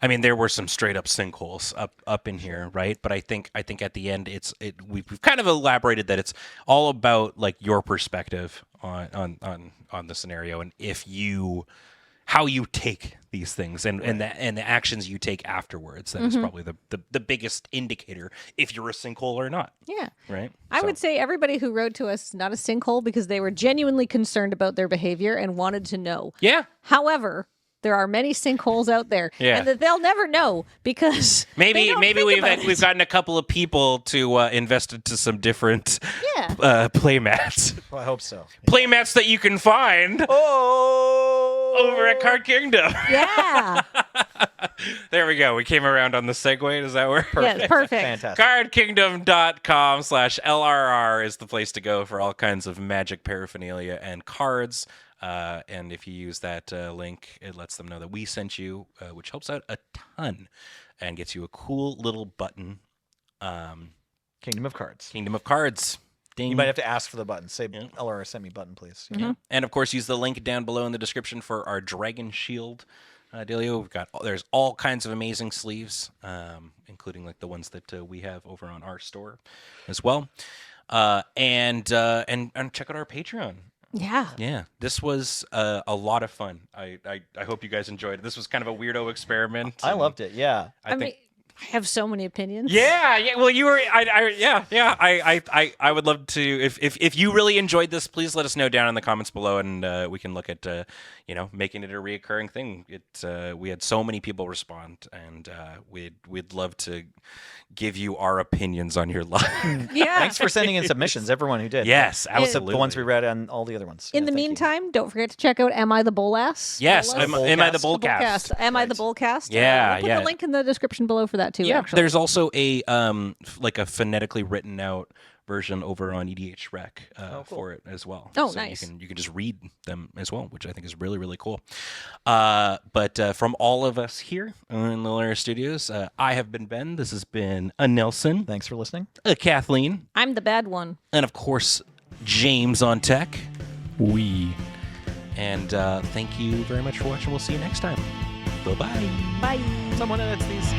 I mean, there were some straight up sinkholes up in here, right? But I think at the end, we've kind of elaborated that it's all about like your perspective on the scenario and how you take these things and the actions you take afterwards. That is probably the biggest indicator if you're a sinkhole or not. Yeah. Right? I would say everybody who wrote to us is not a sinkhole because they were genuinely concerned about their behavior and wanted to know. Yeah. However, there are many sinkholes out there, and that they'll never know because maybe we've gotten a couple of people to invest into some different playmats. Well, I hope so. Playmats that you can find over at Card Kingdom. Yeah. There we go. We came around on the segue. Does that work? Yes, perfect. Fantastic. Cardkingdom.com/LRR is the place to go for all kinds of Magic paraphernalia and cards. And if you use that link, it lets them know that we sent you, which helps out a ton and gets you a cool little button. Kingdom of Cards. Kingdom of Cards. Ding. You might have to ask for the button. Say, LR, send me button, please. Yeah. And of course, use the link down below in the description for our Dragon Shield dealio. There's all kinds of amazing sleeves, including like the ones that we have over on our store as well. And check out our Patreon. Yeah. This was a lot of fun. I hope you guys enjoyed it. This was kind of a weirdo experiment. I loved it. Yeah. I mean, I have so many opinions. Yeah. Well, you were. I would love to. If you really enjoyed this, please let us know down in the comments below, and we can look at making it a reoccurring thing. We had so many people respond, and we'd love to give you our opinions on your life. Yeah. Thanks for sending in submissions, everyone who did. Yes, absolutely. The ones we read and all the other ones. In the meantime, don't forget to check out Am I the Bullass? Yes, Am I the Bullcast? Am I the Bullcast? Yeah, we'll put the link in the description below for that too. Yeah, actually. there's also a a phonetically written out version over on EDH Rec for it as well. Oh, so nice. You can just read them as well, which I think is really, really cool. But from all of us here in the LRR Studios, I have been Ben. This has been a Nelson. Thanks for listening. Kathleen. I'm the bad one. And of course, James on tech. And thank you very much for watching. We'll see you next time. Bye-bye. Bye. Someone edits these.